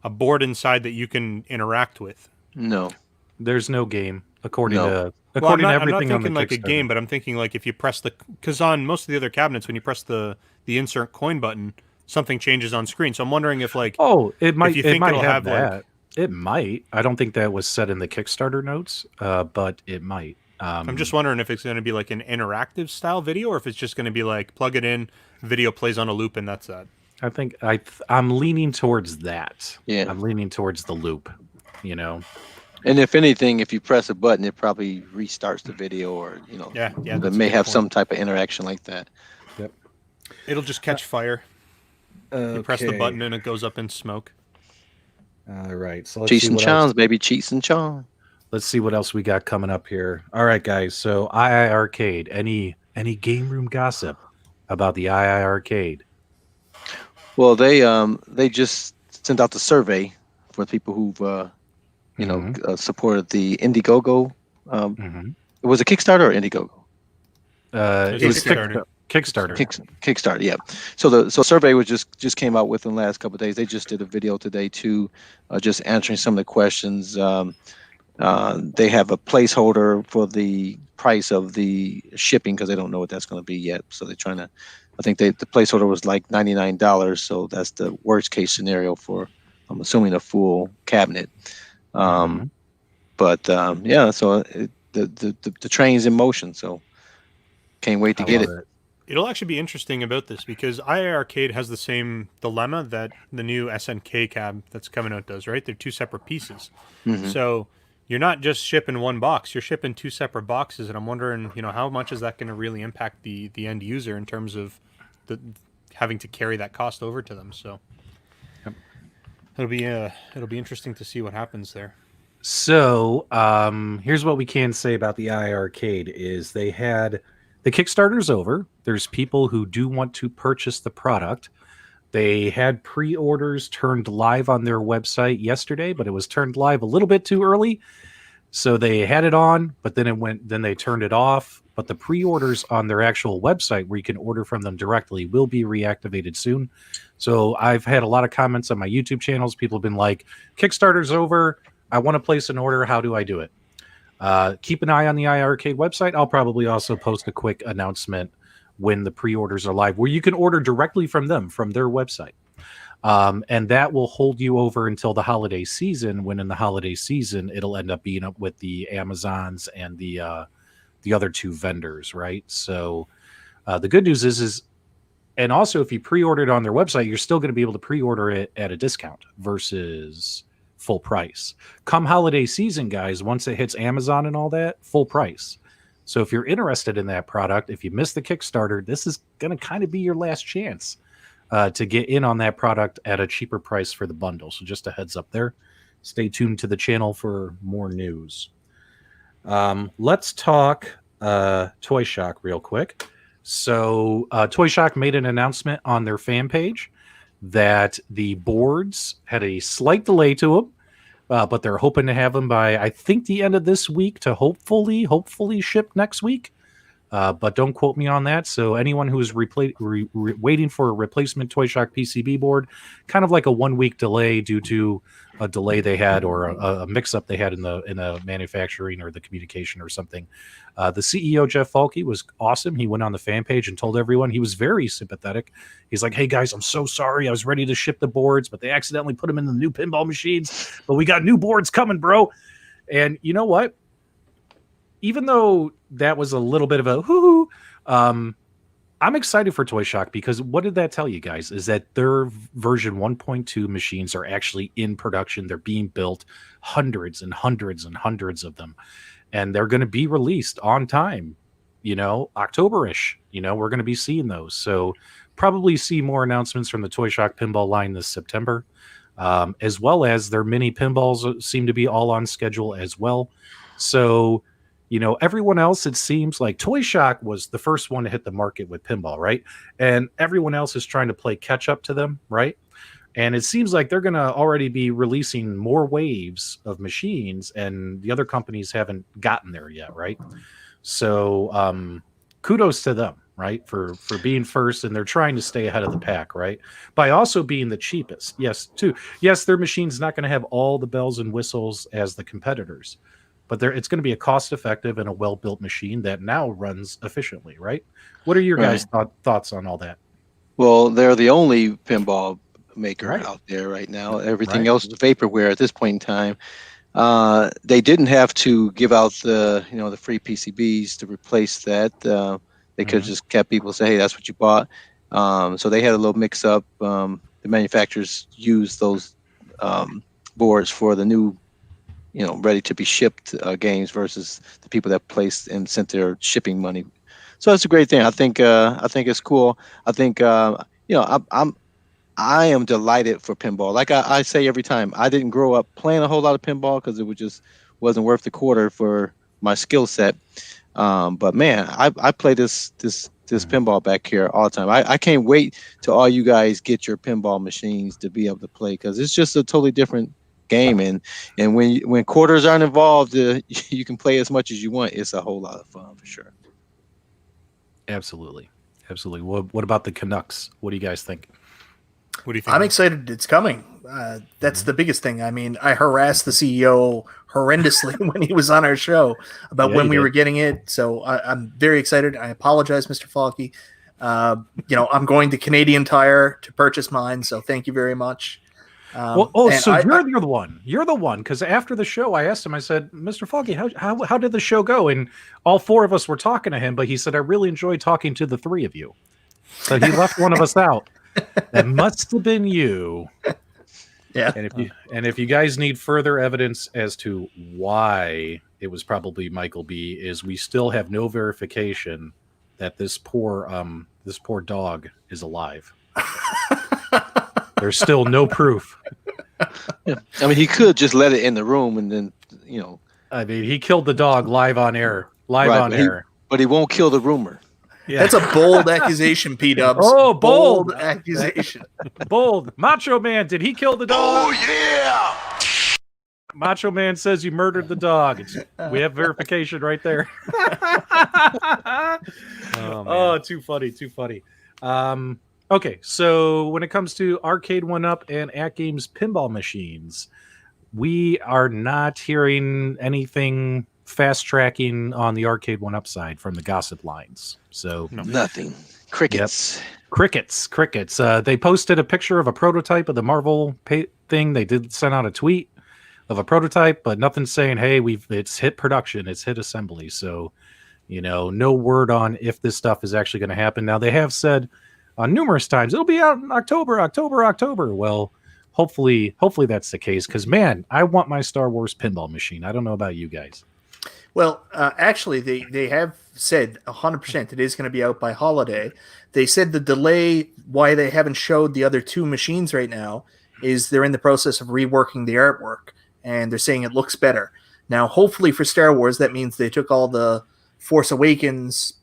board inside that you can interact with? No. There's no game, according to everything. I'm not thinking like a game, but I'm thinking like if you press because on most of the other cabinets, when you press the insert coin button, something changes on screen. So I'm wondering if like it might have that. Like, it might. I don't think that was said in the Kickstarter notes, but it might. I'm just wondering if it's going to be like an interactive style video, or if it's just going to be like plug it in, video plays on a loop, and that's that. I think I'm leaning towards that. Yeah, I'm leaning towards the loop. And if anything, if you press a button, it probably restarts the video, or it may have some type of interaction like that. Yep. It'll just catch fire. You press the button and it goes up in smoke. All right. So cheats and chons, baby, cheats and chons. Let's see what else we got coming up here. All right, guys. So iiRcade. Any game room gossip about the iiRcade? Well, they just sent out the survey for people who've supported the Indiegogo. It was a Kickstarter or Indiegogo? It was Kickstarter. Kickstarter, yeah. So the survey was just came out within the last couple of days. They just did a video today too, just answering some of the questions. They have a placeholder for the price of the shipping because they don't know what that's going to be yet. So they're trying to. I think the placeholder was like $99. So that's the worst case scenario for, I'm assuming, a full cabinet. So the train's in motion. So can't wait to get it. It'll actually be interesting about this because iiRcade has the same dilemma that the new SNK cab that's coming out does, right? They're two separate pieces. So you're not just shipping one box, you're shipping 2 separate boxes, and I'm wondering, how much is that going to really impact the end user in terms of having to carry that cost over to them. So it'll be interesting to see what happens there. So here's what we can say about the iiRcade is they had the Kickstarter's over. There's people who do want to purchase the product. They had pre-orders turned live on their website yesterday, but it was turned live a little bit too early. So they had it on, but then they turned it off. But the pre-orders on their actual website where you can order from them directly will be reactivated soon. So I've had a lot of comments on my YouTube channels. People have been like, Kickstarter's over. I want to place an order. How do I do it? Keep an eye on the iiRcade website. I'll probably also post a quick announcement when the pre-orders are live, where you can order directly from them, from their website. And that will hold you over until the holiday season, when in the holiday season, it'll end up being up with the Amazons and the other 2 vendors, right? So the good news is, and also if you pre-order it on their website, you're still going to be able to pre-order it at a discount versus full price. Come holiday season, guys, once it hits Amazon and all that, full price. So if you're interested in that product, if you missed the Kickstarter, this is going to kind of be your last chance to get in on that product at a cheaper price for the bundle. So just a heads up there. Stay tuned to the channel for more news. Let's talk Toy Shock real quick. So Toy Shock made an announcement on their fan page that the boards had a slight delay to them. But they're hoping to have them by, I think, the end of this week to hopefully ship next week. But don't quote me on that. So anyone who is waiting for a replacement Toy Shock PCB board, kind of like a 1-week delay due to a delay they had or a mix-up they had in the manufacturing or the communication or something. The CEO, Jeff Falke, was awesome. He went on the fan page and told everyone. He was very sympathetic. He's like, hey, guys, I'm so sorry. I was ready to ship the boards, but they accidentally put them in the new pinball machines. But we got new boards coming, bro. And you know what? Even though that was a little bit of a hoo-hoo, I'm excited for Toy Shock because what did that tell you guys? Is that their version 1.2 machines are actually in production. They're being built, hundreds and hundreds and hundreds of them. And they're going to be released on time, October-ish. We're going to be seeing those. So probably see more announcements from the Toy Shock pinball line this September, as well as their mini pinballs seem to be all on schedule as well. So everyone else, it seems like Toy Shock was the first one to hit the market with pinball, right? And everyone else is trying to play catch up to them, right? And it seems like they're going to already be releasing more waves of machines, and the other companies haven't gotten there yet, right? So kudos to them, right, for being first, and they're trying to stay ahead of the pack, right, by also being the cheapest. Yes, their machine's not going to have all the bells and whistles as the competitors, but it's going to be a cost-effective and a well-built machine that now runs efficiently, right? What are your guys' thoughts on all that? Well, they're the only pinball maker out there right now. Everything else is vaporware at this point in time. They didn't have to give out the the free PCBs to replace that. They could have just kept people say, hey, that's what you bought. So they had a little mix up. The manufacturers used those boards for the new ready to be shipped games versus the people that placed and sent their shipping money. So that's a great thing. I think it's cool. I think I am delighted for pinball. Like I say every time, I didn't grow up playing a whole lot of pinball because it wasn't worth the quarter for my skill set. But man, I play this pinball back here all the time. I can't wait till all you guys get your pinball machines to be able to play, because it's just a totally different game. And when quarters aren't involved, you can play as much as you want. It's a whole lot of fun for sure. Absolutely. What about the Canucks? What do you guys think? What do you think? I'm excited it's coming. That's the biggest thing. I mean, I harassed the CEO horrendously when he was on our show about when we were getting it. So I'm very excited. I apologize, Mr. Falke. I'm going to Canadian Tire to purchase mine. So thank you very much. So you're the one. You're the one, because after the show, I asked him. I said, "Mr. Falke, how did the show go?" And all 4 of us were talking to him, but he said, "I really enjoyed talking to the 3 of you." So he left one of us out. That must have been you. Yeah. And if you guys need further evidence as to why it was probably Michael B, is we still have no verification that this poor dog is alive. There's still no proof. Yeah. I mean, he could just let it in the room and then, I mean, he killed the dog live on air. But he won't kill the rumor. Yeah. That's a bold accusation, P-Dubs. Oh, bold accusation. Bold. Macho Man, did he kill the dog? Oh, yeah! Macho Man says you murdered the dog. We have verification right there. Oh, too funny. Okay, so when it comes to Arcade 1-Up and AtGames pinball machines, we are not hearing anything fast tracking on the Arcade 1-Up side from the gossip lines. So nothing. Crickets. Yep. Crickets. They posted a picture of a prototype of the Marvel thing. They did send out a tweet of a prototype, but nothing saying, hey, it's hit production, it's hit assembly. So, no word on if this stuff is actually going to happen. Now, they have said numerous times it'll be out in October. Well, hopefully that's the case, because man, I want my Star Wars pinball machine. I don't know about you guys. Well, actually, they have said 100% it is going to be out by holiday. They said the delay why they haven't showed the other two machines right now is they're in the process of reworking the artwork, and they're saying it looks better. Now, hopefully for Star Wars, that means they took all the Force Awakens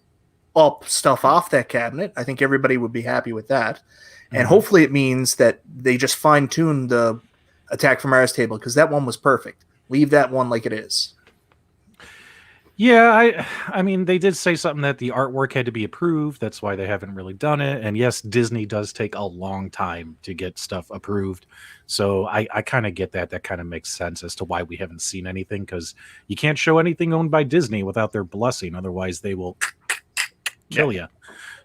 stuff off that cabinet. I think everybody would be happy with that. And hopefully it means that they just fine-tuned the Attack from Mars table, because that one was perfect. Leave that one like it is. Yeah, I mean, they did say something that the artwork had to be approved. That's why they haven't really done it. And yes, Disney does take a long time to get stuff approved. So I kind of get that. That kind of makes sense as to why we haven't seen anything, because you can't show anything owned by Disney without their blessing. Otherwise, they will kill you.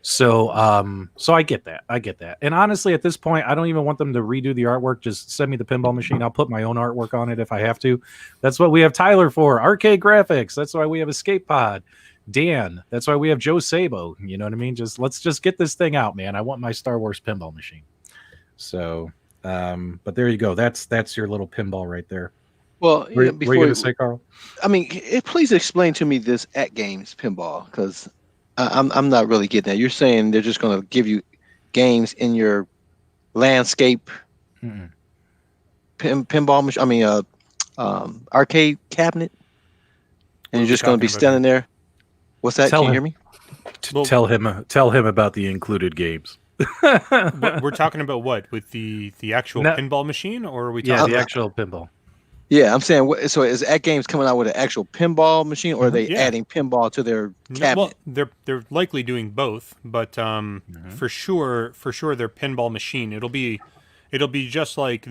So I get that. And honestly, at this point, I don't even want them to redo the artwork. Just send me the pinball machine. I'll put my own artwork on it if I have to. That's what we have Tyler for. Arcade Graphics. That's why we have Escape Pod. Dan. That's why we have Joe Sabo. You know what I mean? Let's just get this thing out, man. I want my Star Wars pinball machine. So, but there you go. That's your little pinball right there. Well, were you going to say, Carl? I mean, please explain to me this AtGames pinball, because I'm not really getting that. You're saying they're just going to give you games in your landscape pinball machine. I mean, arcade cabinet, and you're just going to be standing there. What's that? Can you hear me? Tell him about the included games. We're talking about what, with the actual pinball machine, or are we talking about the actual pinball? Yeah, I'm saying. So is AtGames coming out with an actual pinball machine, or are they adding pinball to their cabinet? Well, they're likely doing both, but for sure their pinball machine. It'll be just like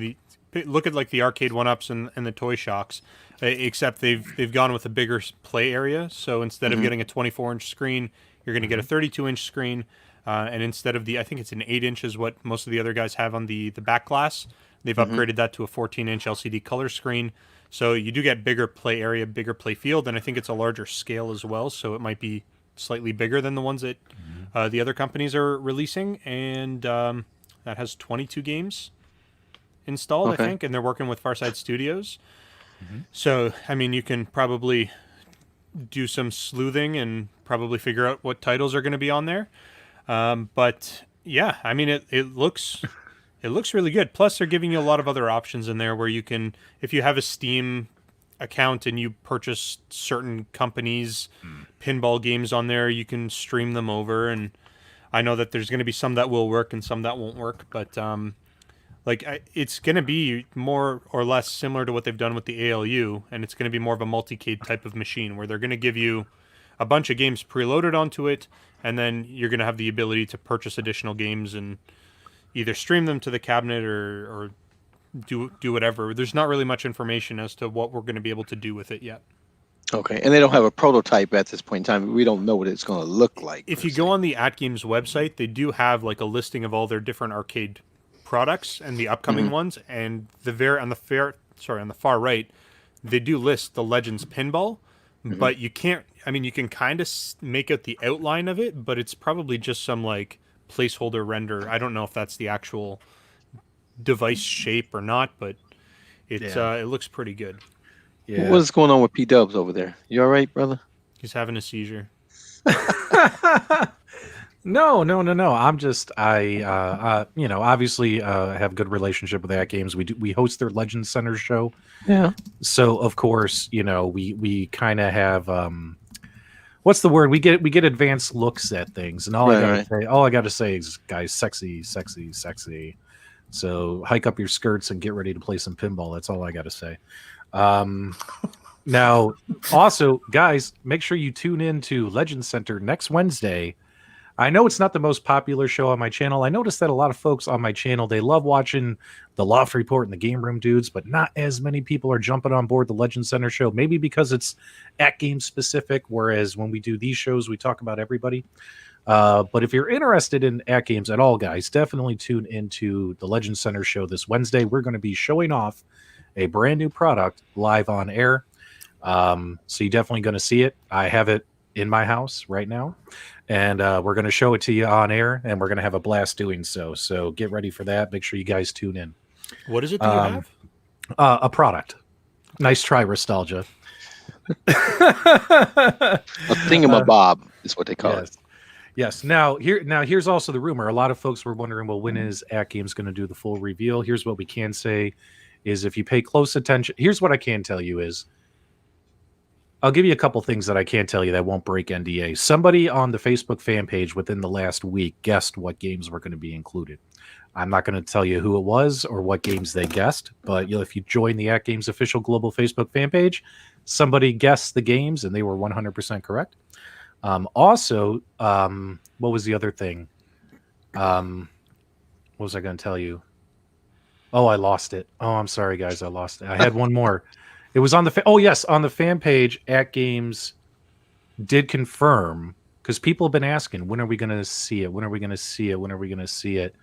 look at like the Arcade 1-Ups and the Toy Shocks, except they've gone with a bigger play area. So instead of getting a 24-inch screen, you're going to get a 32-inch screen, and instead of I think it's an 8-inch is what most of the other guys have on the back glass. They've upgraded that to a 14-inch LCD color screen. So you do get bigger play area, bigger play field, and I think it's a larger scale as well. So it might be slightly bigger than the ones that the other companies are releasing. And that has 22 games installed, I think, and they're working with Farside Studios. So, I mean, you can probably do some sleuthing and probably figure out what titles are going to be on there. But, yeah, I mean, it looks... It looks really good. Plus, they're giving you a lot of other options in there where you can, if you have a Steam account and you purchase certain companies' pinball games on there, you can stream them over. And I know that there's going to be some that will work and some that won't work. But it's going to be more or less similar to what they've done with the ALU. And it's going to be more of a multi-cade type of machine where they're going to give you a bunch of games preloaded onto it. And then you're going to have the ability to purchase additional games and either stream them to the cabinet or do whatever. There's not really much information as to what we're going to be able to do with it yet. Okay, and they don't have a prototype at this point in time. We don't know what it's going to look like. If you go on the AtGames website, they do have like a listing of all their different arcade products and the upcoming ones. And on the far right, they do list the Legends Pinball, but you can't. I mean, you can kind of make out the outline of it, but it's probably just some like placeholder render. I don't know if that's the actual device shape or not, but it's it looks pretty good. Yeah. What's going on with P Dubs over there? You all right, brother? He's having a seizure. No. I'm just obviously have good relationship with AtGames. We host their Legends Center show. Yeah. So of course, we kind of have what's the word? We get advanced looks at things, and all I gotta say is, guys, sexy. So hike up your skirts and get ready to play some pinball. That's all I gotta say. Now, also, guys, make sure you tune in to Legend Center next Wednesday. I know it's not the most popular show on my channel. I noticed that a lot of folks on my channel, they love watching the Loft Report and the Game Room dudes, but not as many people are jumping on board the Legend Center show. Maybe because it's AtGames specific, whereas when we do these shows, we talk about everybody. But if you're interested in AtGames at all, guys, definitely tune into the Legend Center show this Wednesday. We're going to be showing off a brand new product live on air. So you're definitely going to see it. I have it in my house right now, and we're going to show it to you on air, and we're going to have a blast doing so. So get ready for that. Make sure you guys tune in. What is it that you have? A product. Nice try, Nostalgia. A thingamabob is what they call it. Yes. Now here's also the rumor. A lot of folks were wondering, well, when is AtGames going to do the full reveal? Here's what we can say is, if you pay close attention, here's what I can tell you is, I'll give you a couple things that I can't tell you that won't break NDA. Somebody on the Facebook fan page within the last week guessed what games were going to be included. I'm not going to tell you who it was or what games they guessed, but if you join the AtGames official global Facebook fan page, somebody guessed the games and they were 100% correct. Also, what was the other thing? What was I going to tell you? Oh, I lost it. Oh, I'm sorry, guys. I lost it. I had one more. It was on the on the fan page. AtGames did confirm, because people have been asking, when are we going to see it? When are we going to see it? When are we going to see it?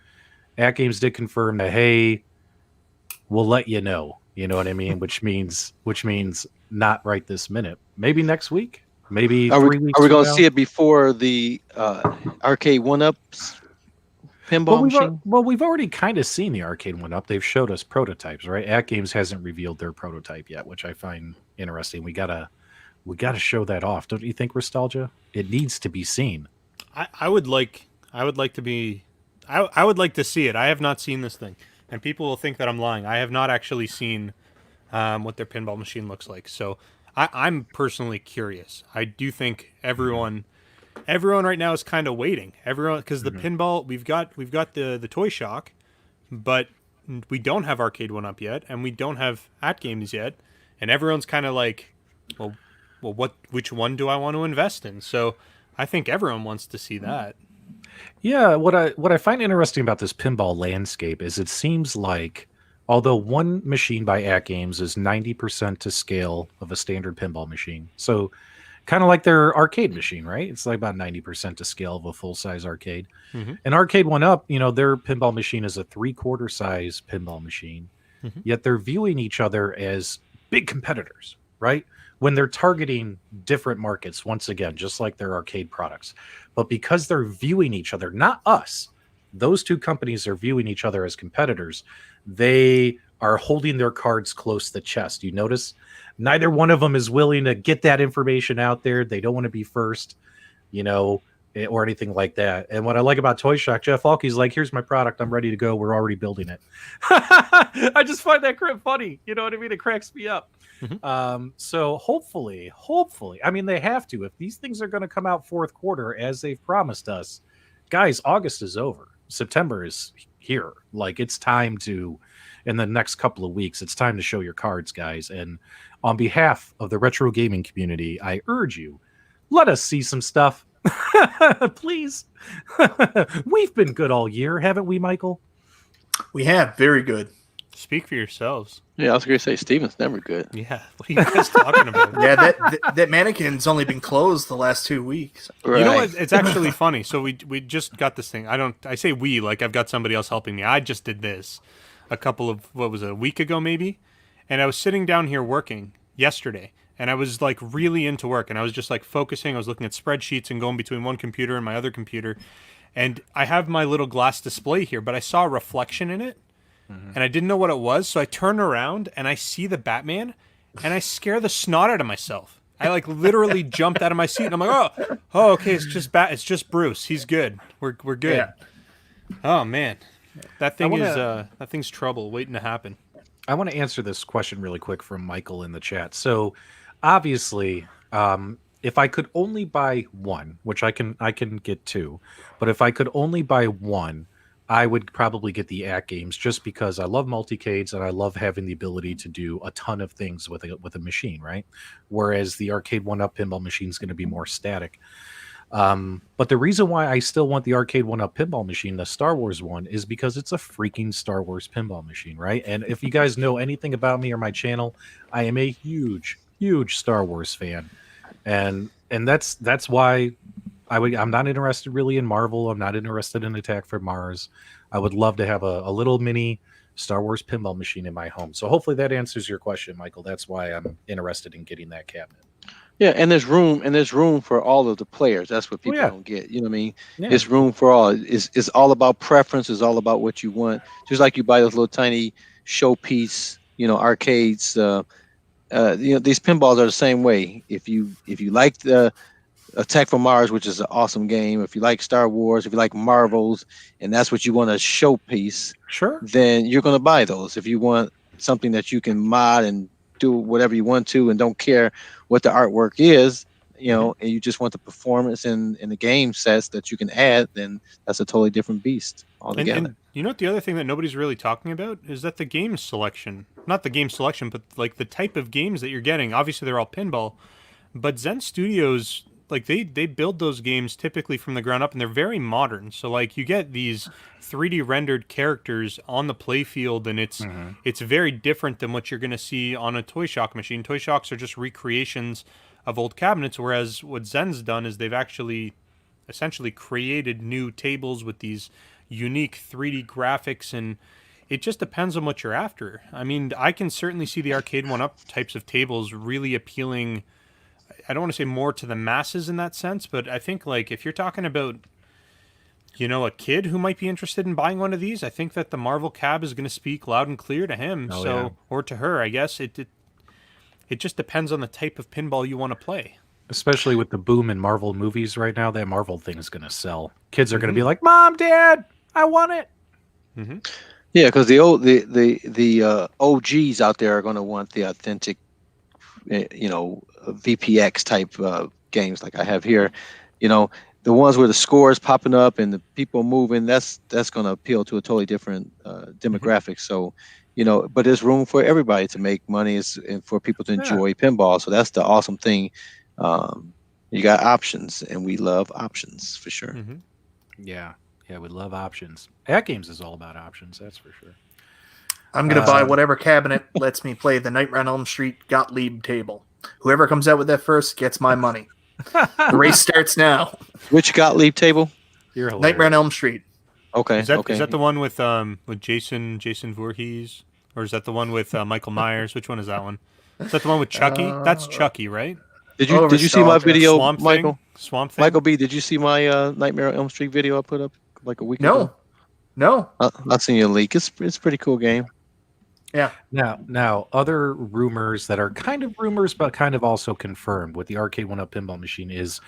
AtGames did confirm that, hey, we'll let you know. You know what I mean? Which means not right this minute. Maybe next week. Maybe 3 weeks. Are we going to see it before the Arcade 1-Ups pinball machine? Well, we've already kind of seen the Arcade 1-Up. They've showed us prototypes, right? AtGames hasn't revealed their prototype yet, which I find interesting. We gotta show that off, don't you think, Nostalgia? It needs to be seen. I would like to see it. I have not seen this thing, and people will think that I'm lying. I have not actually seen what their pinball machine looks like, so I'm personally curious. I do think everyone right now is kind of waiting. Everyone, because the pinball, we've got the Toy Shock, but we don't have Arcade 1-Up yet, and we don't have AtGames yet, and everyone's kind of like, well, which one do I want to invest in? So I think everyone wants to see that. Yeah, what I find interesting about this pinball landscape is it seems like, although one machine by AtGames is 90% to scale of a standard pinball machine, so kind of like their arcade machine, right? It's like about 90% to scale of a full-size arcade. Mm-hmm. And Arcade 1-Up, their pinball machine is a 3/4 size pinball machine, yet they're viewing each other as big competitors, right? When they're targeting different markets, once again, just like their arcade products. But because they're viewing each other, not us, those two companies are viewing each other as competitors, they are holding their cards close to the chest. You notice neither one of them is willing to get that information out there. They don't want to be first, or anything like that. And what I like about Toy Shock, Jeff Falke's like, here's my product. I'm ready to go. We're already building it. I just find that funny. You know what I mean? It cracks me up. So hopefully, I mean, they have to. If these things are going to come out fourth quarter, as they've promised us, guys, August is over. September is here. Like, it's time to, in the next couple of weeks, it's time to show your cards, guys. And on behalf of the retro gaming community, I urge you, let us see some stuff. Please. We've been good all year, haven't we, Michael? We have. Very good. Speak for yourselves. Yeah, I was going to say Steven's never good. Yeah, what are you guys talking about? Yeah, that mannequin's only been closed the last 2 weeks. Right. You know what? It's actually funny. So we just got this thing. I say we, like I've got somebody else helping me. I just did this a week ago maybe? And I was sitting down here working yesterday, and I was like really into work, and I was just like focusing. I was looking at spreadsheets and going between one computer and my other computer. And I have my little glass display here, but I saw a reflection in it. and I didn't know what it was. So I turn around and I see the Batman, and I scare the snot out of myself. I like literally jumped out of my seat, and I'm like, oh, okay, it's just Bruce. He's good. We're good. Yeah. Oh man, that thing's trouble waiting to happen. I want to answer this question really quick from Michael in the chat. So, obviously, if I could only buy one, which I can get two, but if I could only buy one, I would probably get the AtGames just because I love multicades and I love having the ability to do a ton of things with a machine, right? Whereas the Arcade 1-Up pinball machine is going to be more static. But the reason why I still want the Arcade 1-Up pinball machine, the Star Wars one, is because it's a freaking Star Wars pinball machine, right? And if you guys know anything about me or my channel, I am a huge Star Wars fan, and that's why I'm not interested really in Marvel. I'm not interested in Attack from Mars. I would love to have a little mini Star Wars pinball machine in my home. So hopefully that answers your question, Michael. That's why I'm interested in getting that cabinet. Yeah, and there's room for all of the players. That's what people don't get. You know what I mean? Yeah. It's room for all. It's all about preference. It's all about what you want. Just like you buy those little tiny showpiece, arcades. These pinballs are the same way. If you like the Attack from Mars, which is an awesome game, if you like Star Wars, if you like Marvels, and that's what you want a showpiece, sure, then you're going to buy those. If you want something that you can mod and do whatever you want to and don't care what the artwork is, and you just want the performance and the game sets that you can add, then that's a totally different beast altogether. And you know what, the other thing that nobody's really talking about is that the game selection, not the game selection, but like the type of games that you're getting. Obviously they're all pinball, but Zen Studios, like they build those games typically from the ground up, and they're very modern. So like you get these 3D rendered characters on the play field, and it's very different than what you're going to see on a Toy Shock machine. Toy Shocks are just recreations of old cabinets, whereas what Zen's done is they've actually essentially created new tables with these unique 3D graphics, and it just depends on what you're after. I mean, I can certainly see the Arcade 1-Up types of tables really appealing. I don't want to say more to the masses in that sense, but I think like if you're talking about, a kid who might be interested in buying one of these, I think that the Marvel cab is going to speak loud and clear to him. Or to her, I guess. It just depends on the type of pinball you want to play. Especially with the boom in Marvel movies right now, that Marvel thing is going to sell. Kids are going to be like, "Mom, Dad, I want it." Mm-hmm. Yeah, because the OGs out there are going to want the authentic, VPX type games like I have here. The ones where the score is popping up and the people moving, that's going to appeal to a totally different demographic. So, but there's room for everybody to make money and for people to enjoy pinball. So that's the awesome thing. You got options, and we love options for sure. Mm-hmm. Yeah, we love options. AtGames is all about options, that's for sure. I'm going to buy whatever cabinet lets me play the Nightmare on Elm Street Gottlieb table. Whoever comes out with that first gets my money. The race starts now. Which Gottlieb table? Nightmare on Elm Street. Okay. Is that the one with Jason Voorhees, or is that the one with Michael Myers? Which one is that one? Is that the one with Chucky? That's Chucky, right? Did you see my video, Michael? Swamp Thing? Michael B, did you see my Nightmare on Elm Street video I put up like a week ago? No. I'll send you a link. It's a pretty cool game. Yeah. Now, other rumors that are kind of rumors, but kind of also confirmed with the Arcade 1-Up pinball machine is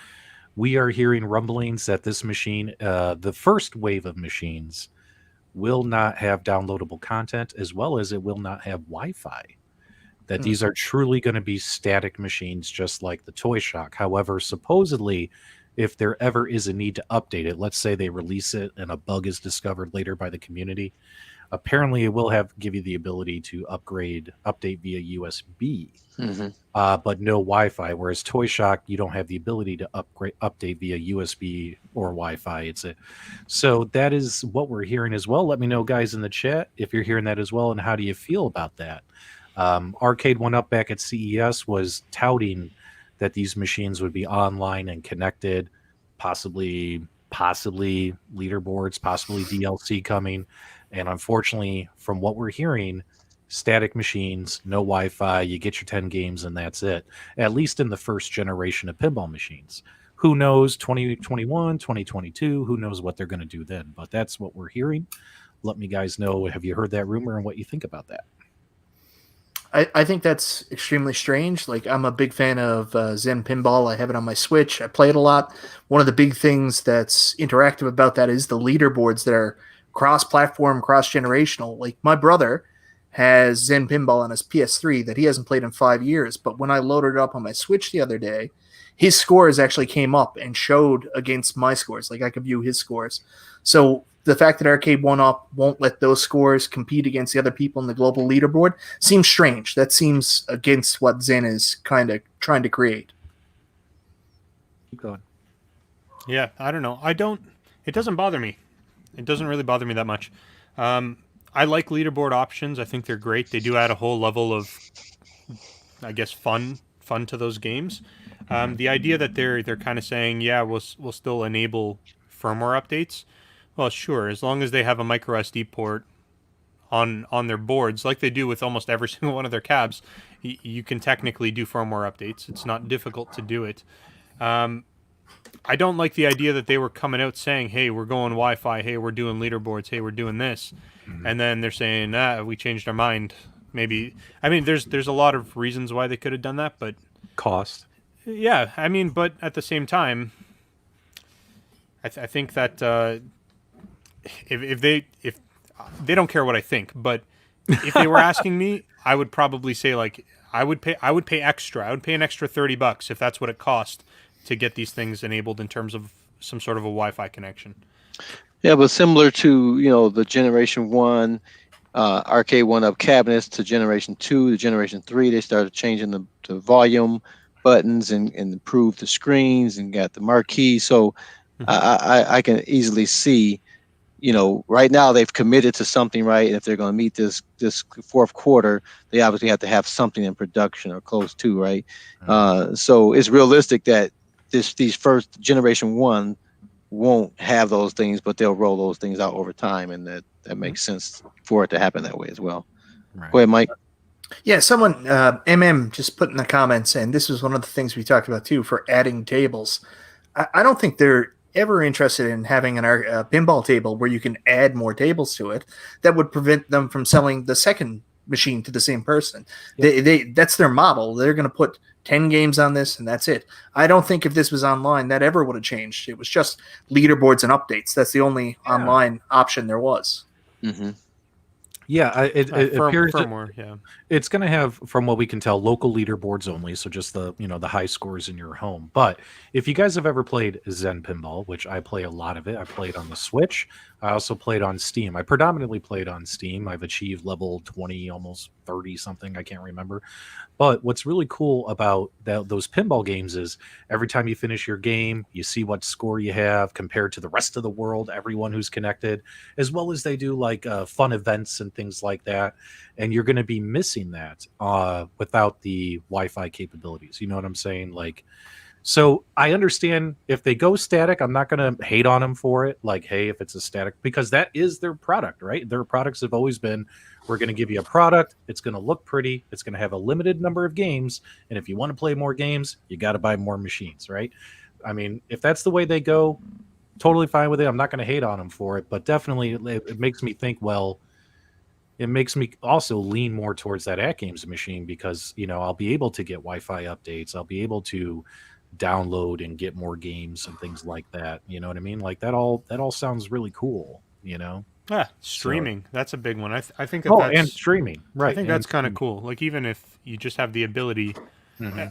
we are hearing rumblings that this machine, the first wave of machines, will not have downloadable content, as well as it will not have Wi-Fi. That these are truly going to be static machines, just like the Toy Shock. However, supposedly, if there ever is a need to update it, let's say they release it and a bug is discovered later by the community, apparently it will give you the ability to update via USB, but no Wi-Fi. Whereas Toy Shock, you don't have the ability to update via USB or Wi-Fi. So that is what we're hearing as well. Let me know, guys, in the chat if you're hearing that as well, and how do you feel about that? Arcade 1-Up back at CES was touting that these machines would be online and connected, possibly leaderboards, possibly DLC coming. And unfortunately, from what we're hearing, static machines, no Wi-Fi, you get your 10 games and that's it, at least in the first generation of pinball machines. Who knows, 2021, 2022, who knows what they're going to do then, but that's what we're hearing. let me guys know, have you heard that rumor and what you think about that? I think that's extremely strange. Like, I'm a big fan of Zen Pinball. I have it on my Switch. I play it a lot. One of the big things that's interactive about that is the leaderboards that are cross-platform, cross-generational. Like, my brother has Zen Pinball on his PS3 that he hasn't played in 5 years. But when I loaded it up on my Switch the other day, his scores actually came up and showed against my scores. Like, I could view his scores. So the fact that Arcade 1-Up won't let those scores compete against the other people in the global leaderboard seems strange. That seems against what Zen is kind of trying to create. Keep going. Yeah, I don't know. It doesn't bother me. It doesn't really bother me that much. I like leaderboard options. I think they're great. They do add a whole level of, I guess, fun to those games. The idea that they're kind of saying, yeah, we'll still enable firmware updates. Well, sure, as long as they have a micro SD port on their boards, like they do with almost every single one of their cabs, you can technically do firmware updates. It's not difficult to do it. I don't like the idea that they were coming out saying, hey, we're going Wi-Fi, hey, we're doing leaderboards, hey, we're doing this. And then they're saying, we changed our mind. Maybe, I mean, there's a lot of reasons why they could have done that, but... Cost. Yeah, I mean, but at the same time, I think that... If they don't care what I think, but if they were asking me, I would probably say, like, I would pay extra. I would pay an extra $30 if that's what it cost to get these things enabled in terms of some sort of a Wi-Fi connection. Yeah, but similar to the Generation 1 Arcade 1-Up cabinets to Generation 2 to Generation 3, they started changing the volume buttons and improved the screens and got the marquee. So I can easily see. Right now they've committed to something, right? And if they're going to meet this fourth quarter, they obviously have to have something in production or close to, right? So it's realistic that these first Generation 1 won't have those things, but they'll roll those things out over time, and that makes sense for it to happen that way as well. Right. Go ahead, Mike. Yeah, someone, just put in the comments, and this was one of the things we talked about too, for adding tables. I don't think they're ever interested in having a pinball table where you can add more tables to it. That would prevent them from selling the second machine to the same person. Yep. That's their model. They're going to put 10 games on this, and that's it. I don't think if this was online, that ever would have changed. It was just leaderboards and updates. That's the only online option there was. Mm-hmm. Yeah, it appears firmware, it's going to have, from what we can tell, local leaderboards only, so just the the high scores in your home. But if you guys have ever played Zen Pinball, which I play a lot of it, I played on the Switch. I also played on Steam. I predominantly played on Steam. I've achieved level 20, almost 30 something. I can't remember. But what's really cool about those pinball games is every time you finish your game, you see what score you have compared to the rest of the world, everyone who's connected, as well as they do like fun events and things like that. And you're going to be missing that without the Wi-Fi capabilities. You know what I'm saying? Like, so I understand if they go static, I'm not going to hate on them for it. Like, hey, if it's a static, because that is their product, right? Their products have always been, we're going to give you a product. It's going to look pretty. It's going to have a limited number of games. And if you want to play more games, you got to buy more machines, right? I mean, if that's the way they go, totally fine with it. I'm not going to hate on them for it, but definitely it makes me think, well, it makes me also lean more towards that AtGames machine because, I'll be able to get Wi-Fi updates. I'll be able to download and get more games and things like that. You know what I mean? Like that all sounds really cool, Yeah, streaming. So, that's a big one. I think and streaming. Right. I think that's kind of cool. Like even if you just have the ability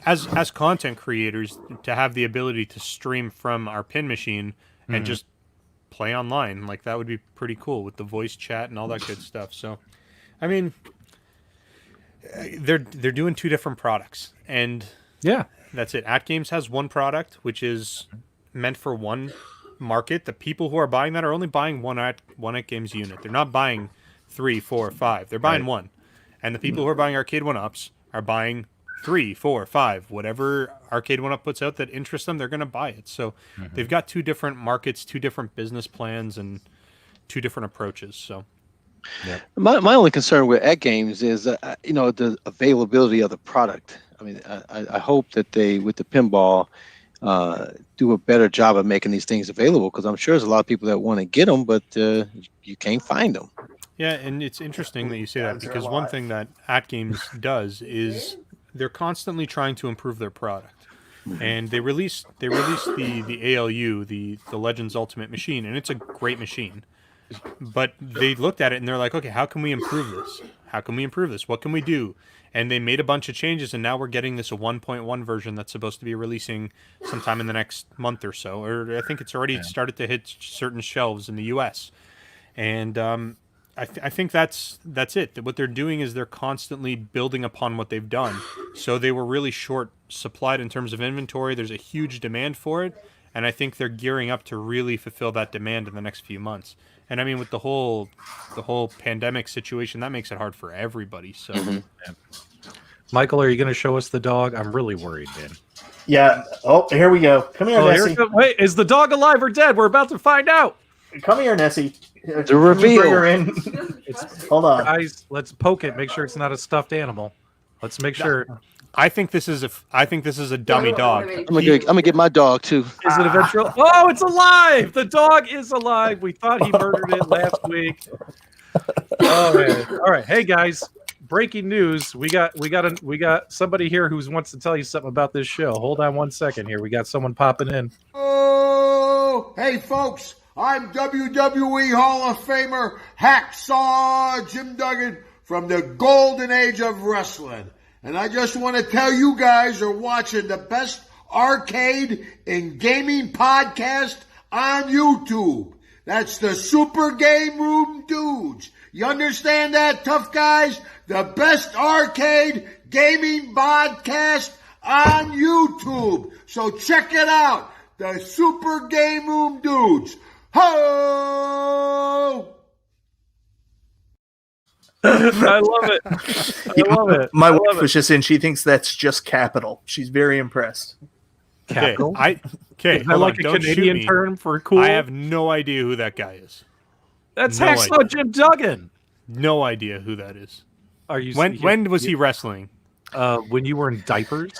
as content creators to have the ability to stream from our pin machine and just play online, like that would be pretty cool with the voice chat and all that good stuff. So, I mean, they're doing two different products, and that's it. AtGames has one product which is meant for one market. The people who are buying that are only buying one AtGames unit. They're not buying 3, 4, 5. They're buying one. And the people who are buying Arcade 1-Ups are buying 3, 4, 5. Whatever Arcade 1-Up puts out that interests them, they're going to buy it. So they've got two different markets, two different business plans, and two different approaches. So. Yep. My only concern with AtGames is the availability of the product. I mean, I hope that they, with the pinball, do a better job of making these things available, because I'm sure there's a lot of people that want to get them, but you can't find them. Yeah, and it's interesting that you say that, because one thing that AtGames does is they're constantly trying to improve their product. And they released the ALU, the Legends Ultimate machine, and it's a great machine. But they looked at it and they're like, okay, how can we improve this? How can we improve this? What can we do? And they made a bunch of changes, and now we're getting this a 1.1 version that's supposed to be releasing sometime in the next month or so. Or I think it's already started to hit certain shelves in the U.S. And I think that's it. What they're doing is they're constantly building upon what they've done. So they were really short supplied in terms of inventory. There's a huge demand for it, and I think they're gearing up to really fulfill that demand in the next few months. And I mean, with the whole pandemic situation, that makes it hard for everybody. So, Michael, are you going to show us the dog? I'm really worried, man. Yeah. Oh, here we go. Come here, Nessie. Wait, is the dog alive or dead? We're about to find out. Come here, Nessie. The reveal. Bring her in. Hold on, guys. Let's poke it. Make sure it's not a stuffed animal. Let's make sure. I think this is a dummy dog. I'm gonna get my dog too. Is it eventual? Oh, it's alive! The dog is alive. We thought he murdered it last week. Oh man! All right, hey guys. Breaking news. We got somebody here who wants to tell you something about this show. Hold on one second here. We got someone popping in. Oh, hey folks. I'm WWE Hall of Famer Hacksaw Jim Duggan from the golden age of wrestling. And I just want to tell you guys are watching the best arcade and gaming podcast on YouTube. That's the Super Game Room Dudes. You understand that, tough guys? The best arcade gaming podcast on YouTube. So check it out. The Super Game Room Dudes. Ho! I love it. I love it. My wife was just in. She thinks that's just capital. She's very impressed. Capital? Okay, I like a Canadian term for cool. I have no idea who that guy is. That's Hacksaw Jim Duggan. No idea who that is. Are you? When was he wrestling? When you were in diapers.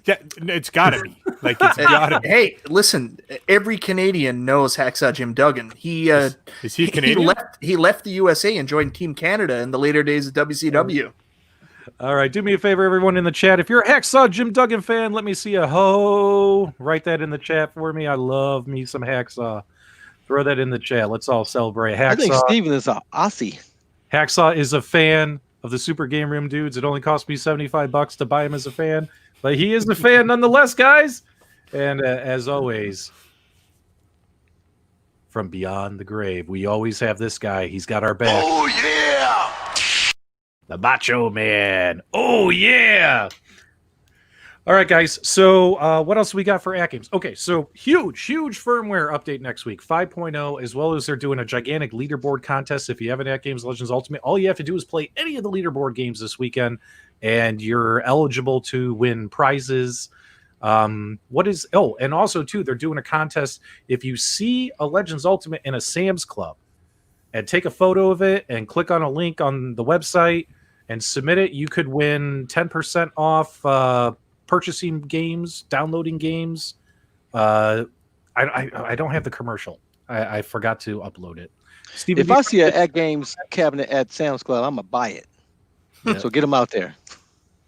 Yeah, it's gotta be. Like, it's gotta be. Hey, listen, every Canadian knows Hacksaw Jim Duggan. Is he Canadian? He left the USA and joined Team Canada in the later days of WCW. All right, do me a favor, everyone in the chat. If you're a Hacksaw Jim Duggan fan, let me see a ho. Write that in the chat for me. I love me some Hacksaw. Throw that in the chat. Let's all celebrate. Hacksaw. I think Steven is an Aussie. Hacksaw is a fan of the Super Game Room Dudes. It only cost me $75 to buy him as a fan. But he is the fan nonetheless, guys. And as always, from beyond the grave, we always have this guy. He's got our back. Oh, yeah! The Macho Man. Oh, yeah! All right, guys. So what else we got for AtGames? Okay, so huge firmware update next week, 5.0, as well as they're doing a gigantic leaderboard contest. If you have an AtGames Legends Ultimate, all you have to do is play any of the leaderboard games this weekend, and you're eligible to win prizes. And also, too, they're doing a contest. If you see a Legends Ultimate in a Sam's Club and take a photo of it and click on a link on the website and submit it, you could win 10% off purchasing games, downloading games. I don't have the commercial. I forgot to upload it. Steven, if I see an AtGames cabinet at Sam's Club, I'm gonna buy it. Yeah. So get them out there.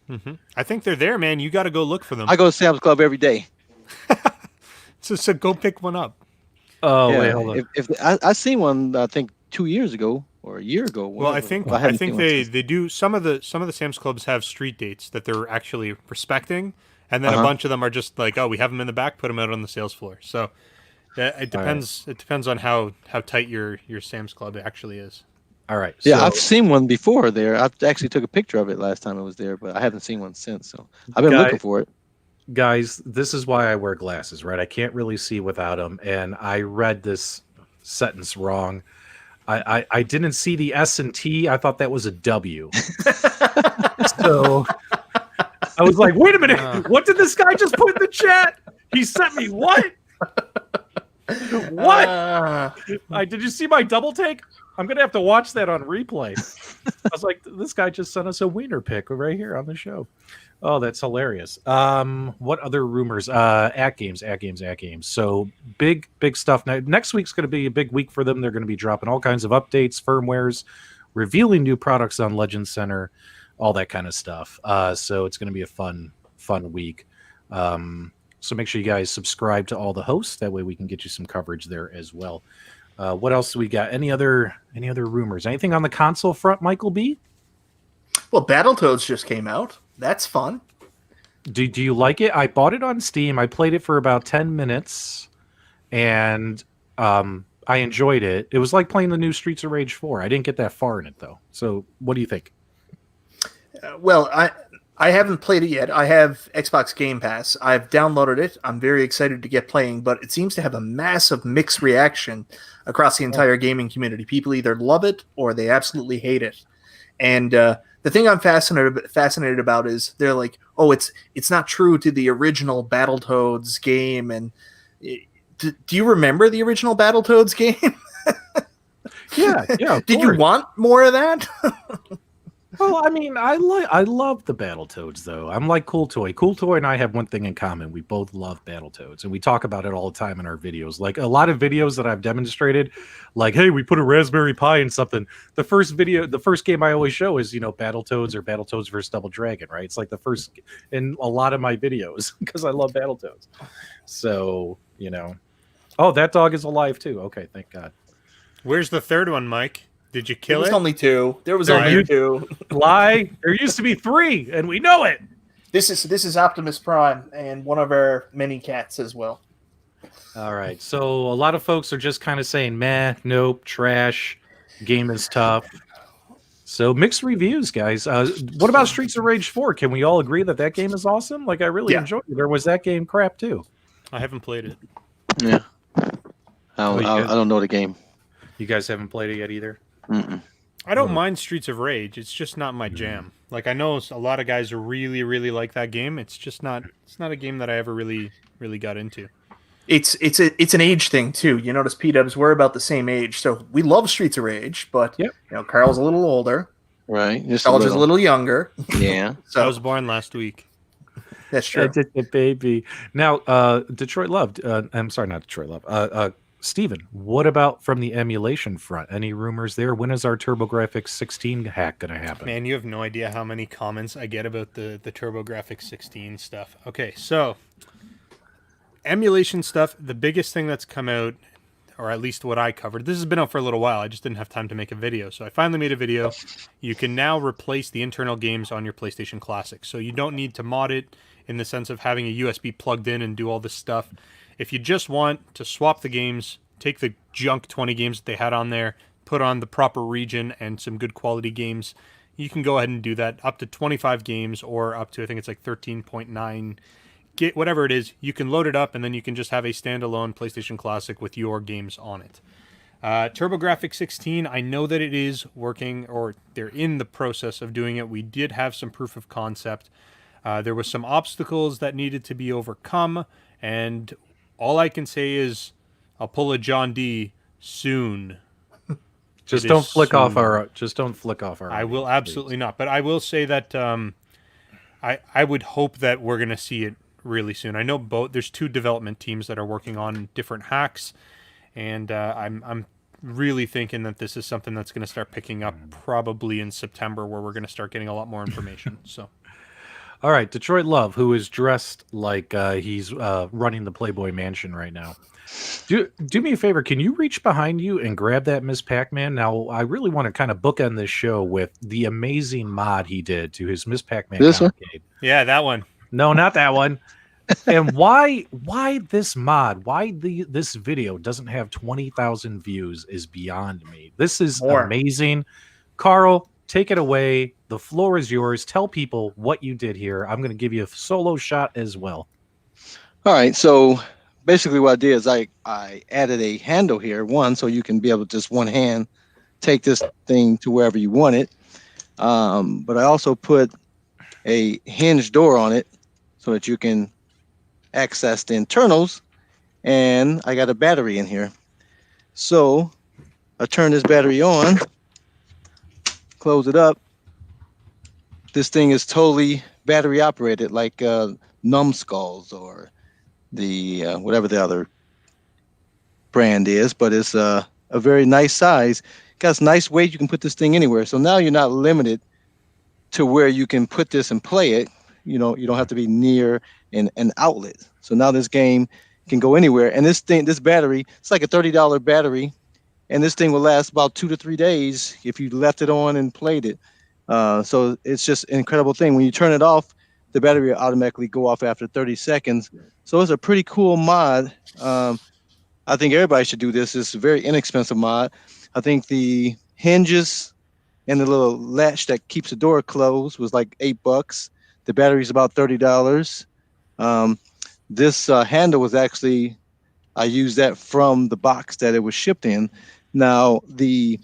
Mm-hmm. I think they're there, man. You got to go look for them. I go to Sam's Club every day. so go pick one up. Oh, yeah. Wait, hold on. If I seen one, I think 2 years ago or a year ago. Well, I think they do. Some of the Sam's Clubs have street dates that they're actually respecting, and then a bunch of them are just like, oh, we have them in the back, put them out on the sales floor. So it depends. Right. It depends on how tight your Sam's Club actually is. All right. Yeah, I've seen one before there. I actually took a picture of it last time it was there, but I haven't seen one since. So I've been looking for it. Guys, this is why I wear glasses, right? I can't really see without them, and I read this sentence wrong. I didn't see the S and T. I thought that was a W. So I was like, wait a minute. What did this guy just put in the chat? He sent me what? What? Did you see my double take? I'm going to have to watch that on replay. was like, this guy just sent us a wiener pic right here on the show. Oh, that's hilarious. What other rumors? AtGames. So big stuff. Now, next week's going to be a big week for them. They're going to be dropping all kinds of updates, firmwares, revealing new products on Legend Center, all that kind of stuff. So it's going to be a fun week. So make sure you guys subscribe to all the hosts. That way we can get you some coverage there as well. What else do we got? Any other rumors? Anything on the console front, Michael B? Well, Battletoads just came out. That's fun. Do you like it? I bought it on Steam. I played it for about 10 minutes, and I enjoyed it. It was like playing the new Streets of Rage 4. I didn't get that far in it, though. So what do you think? Well, I haven't played it yet. I have Xbox Game Pass. I've downloaded it. I'm very excited to get playing, but it seems to have a massive mixed reaction across the entire gaming community. People either love it or they absolutely hate it. And the thing I'm fascinated about is they're like, oh, it's not true to the original Battletoads game. And do you remember the original Battletoads game? Yeah. Did you want more of that? Well, I mean, I love the Battletoads, though. I'm like Cool Toy. Cool Toy and I have one thing in common. We both love Battletoads, and we talk about it all the time in our videos. Like a lot of videos that I've demonstrated, like, hey, we put a Raspberry Pi in something. The first game I always show is, Battletoads or Battletoads versus Double Dragon, right? It's like the first in a lot of my videos because I love Battletoads. So, Oh, that dog is alive, too. Okay, thank God. Where's the third one, Mike? Did you kill it? There was only two. There was only two. Lie. There used to be 3, and we know it. This is Optimus Prime and one of our mini cats as well. All right. So a lot of folks are just kind of saying, meh, nope, trash, game is tough. So mixed reviews, guys. What about Streets of Rage 4? Can we all agree that game is awesome? Like, I really enjoyed it. Or was that game crap, too? I haven't played it. Yeah. I don't know the game. You guys haven't played it yet either? Mm-mm. I don't mind Streets of Rage. It's just not my jam. Like, I know a lot of guys really, really like that game. It's just not. It's not a game that I ever really got into. It's an age thing too. You notice P-Dubs, we're about the same age, so we love Streets of Rage. But Carl's a little older, right? Just a little younger. Yeah. So I was born last week. That's true. Baby. Now, Detroit Love. I'm sorry, not Detroit Love. Steven, what about from the emulation front? Any rumors there? When is our TurboGrafx 16 hack going to happen? Man, you have no idea how many comments I get about the TurboGrafx 16 stuff. Okay, so emulation stuff, the biggest thing that's come out, or at least what I covered, this has been out for a little while. I just didn't have time to make a video. So I finally made a video. You can now replace the internal games on your PlayStation Classic. So you don't need to mod it in the sense of having a USB plugged in and do all this stuff. If you just want to swap the games, take the junk 20 games that they had on there, put on the proper region and some good quality games, you can go ahead and do that. Up to 25 games or up to, I think it's like 13.9, whatever it is, you can load it up and then you can just have a standalone PlayStation Classic with your games on it. TurboGrafx 16, I know that it is working, or they're in the process of doing it. We did have some proof of concept. There was some obstacles that needed to be overcome, and all I can say is I'll pull a John D soon. Just don't flick off our. I will absolutely not. But I will say that I would hope that we're going to see it really soon. I know there's 2 development teams that are working on different hacks, and I'm really thinking that this is something that's going to start picking up probably in September, where we're going to start getting a lot more information. So. All right, Detroit Love, who is dressed like he's running the Playboy Mansion right now. Do me a favor. Can you reach behind you and grab that Miss Pac-Man? Now, I really want to kind of bookend this show with the amazing mod he did to his Miss Pac-Man. This one? Yeah, that one. No, not that one. And why this mod? Why this video doesn't have 20,000 views is beyond me. This is amazing. Carl, take it away. The floor is yours. Tell people what you did here. I'm going to give you a solo shot as well. All right. So basically what I did is I added a handle here, so you can be able to just one hand take this thing to wherever you want it. But I also put a hinge door on it so that you can access the internals. And I got a battery in here. So I turn this battery on, close it up, this thing is totally battery operated, like Numskulls or the whatever the other brand is. But it's a very nice size. Got a nice weight. You can put this thing anywhere. So now you're not limited to where you can put this and play it. You know, you don't have to be near an outlet. So now this game can go anywhere. And this battery, it's like a $30 battery, and this thing will last about 2 to 3 days if you left it on and played it. So it's just an incredible thing. When you turn it off, the battery will automatically go off after 30 seconds. So it's a pretty cool mod. I think everybody should do this. It's a very inexpensive mod. I think the hinges and the little latch that keeps the door closed was like $8. The battery's about $30. This handle was actually, I used that from the box that it was shipped in. Now, the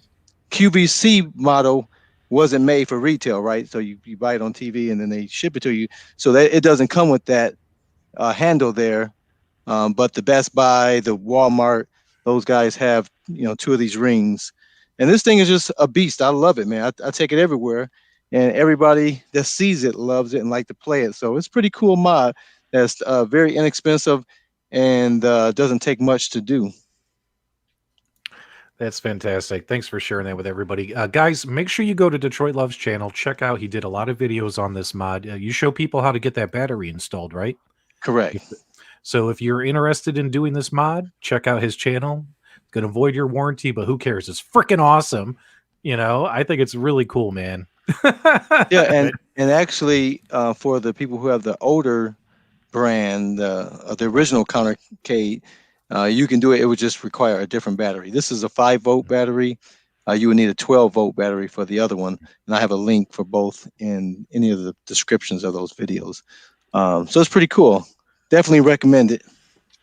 QVC model wasn't made for retail, right? So you buy it on TV and then they ship it to you. So that it doesn't come with that handle there. But the Best Buy, the Walmart, those guys have, 2 of these rings. And this thing is just a beast. I love it, man. I take it everywhere. And everybody that sees it loves it and like to play it. So it's a pretty cool mod that's very inexpensive and doesn't take much to do. That's fantastic. Thanks for sharing that with everybody. Guys, make sure you go to Detroit Love's channel. Check out, he did a lot of videos on this mod. You show people how to get that battery installed, right? Correct. So if you're interested in doing this mod, check out his channel. It's going to void your warranty, but who cares? It's freaking awesome. I think it's really cool, man. Yeah, and actually, for the people who have the older brand, the original countercade, you can do it. It would just require a different battery. This is a 5-volt battery. You would need a 12-volt battery for the other one, and I have a link for both in any of the descriptions of those videos. So it's pretty cool. Definitely recommend it.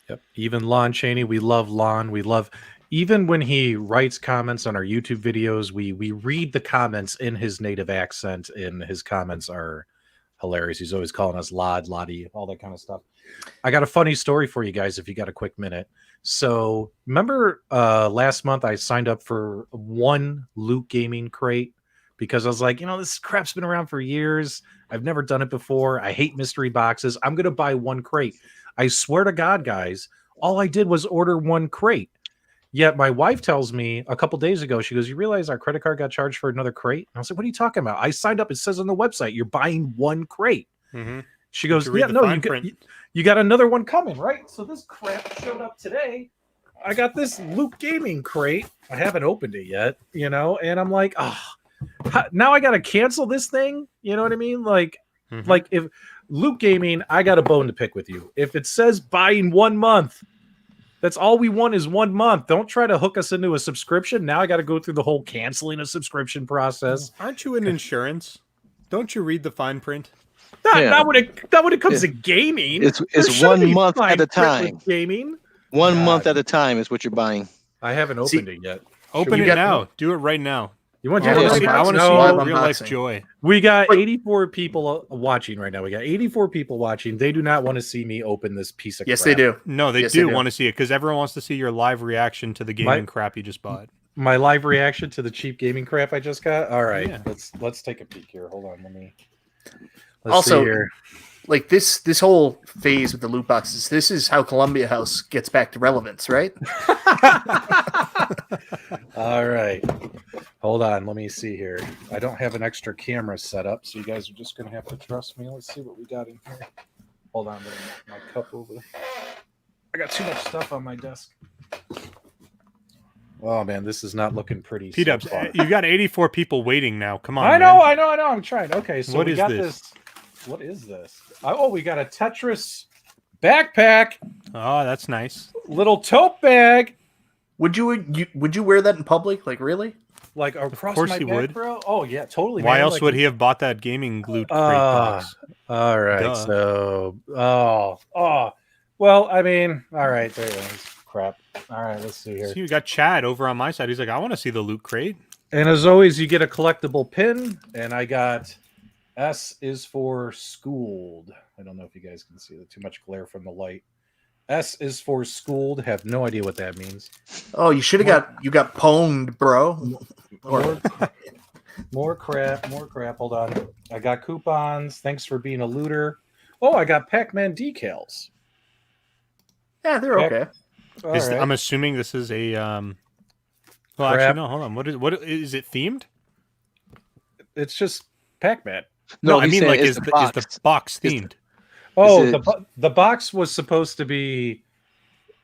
Yep. Even Lon Chaney, we love Lon. We love, even when he writes comments on our YouTube videos, we read the comments in his native accent, and his comments are hilarious. He's always calling us Lod, Lottie, all that kind of stuff. I got a funny story for you guys if you got a quick minute. So remember last month I signed up for one Loot Gaming crate because I was like, this crap's been around for years. I've never done it before. I hate mystery boxes. I'm going to buy one crate. I swear to God, guys, all I did was order one crate. Yet my wife tells me a couple days ago, she goes, you realize our credit card got charged for another crate? And I was like, what are you talking about? I signed up. It says on the website, you're buying one crate. Mm-hmm. She goes, yeah, no, you got another one coming, right? So this crap showed up today. I got this Loot Gaming crate. I haven't opened it yet, and I'm like, now I got to cancel this thing. You know what I mean? Like if Loot Gaming, I got a bone to pick with you. If it says buying 1 month, that's all we want is 1 month. Don't try to hook us into a subscription. Now I got to go through the whole canceling a subscription process. Aren't you in insurance? Don't you read the fine print? Not when it comes to gaming. It's 1 month at a time. Gaming. 1 month at a time is what you're buying. I haven't opened it yet. Open it now. Do it right now. You want to I want to see real life joy. We got 84 people watching right now. We got 84 people watching. They do not want to see me open this piece of crap. Yes, they do. No, they do want to see it because everyone wants to see your live reaction to the gaming crap you just bought. My live reaction to the cheap gaming crap I just got. All right, let's take a peek here. Hold on, let's see here. Like this whole phase with the loot boxes, this is how Columbia House gets back to relevance, right? All right. Hold on. Let me see here. I don't have an extra camera set up, so you guys are just going to have to trust me. Let's see what we got in here. Hold on. My cup over. I got too much stuff on my desk. Oh, man. This is not looking pretty. P-Dubs, you got 84 people waiting now. Come on, I know. I'm trying. Okay, so what we is got this? What is this? Oh, we got a Tetris backpack. Oh, that's nice. Little tote bag. Would you wear that in public? Like, really? Like across course my he back, would. bro? Oh yeah, totally. Why man. else would he have bought that gaming Loot crate box? All right. Duh. So, well, I mean, all right, there it is. Crap. All right, let's see here. So you got Chad over on my side. He's like, I want to see the Loot crate. And as always, you get a collectible pin, and I got S is for schooled. I don't know if you guys can see that. Too much glare from the light. S is for schooled. Have no idea what that means. Oh, you should have got pwned, bro. More crap. Hold on. I got coupons. Thanks for being a looter. Oh, I got Pac-Man decals. Yeah, they're okay. All right. I'm assuming this is a. Well, Crap. actually, no. Hold on. What is it themed? It's just Pac-Man. No, I he's mean saying like it's is the box themed? Oh, Is it- the box was supposed to be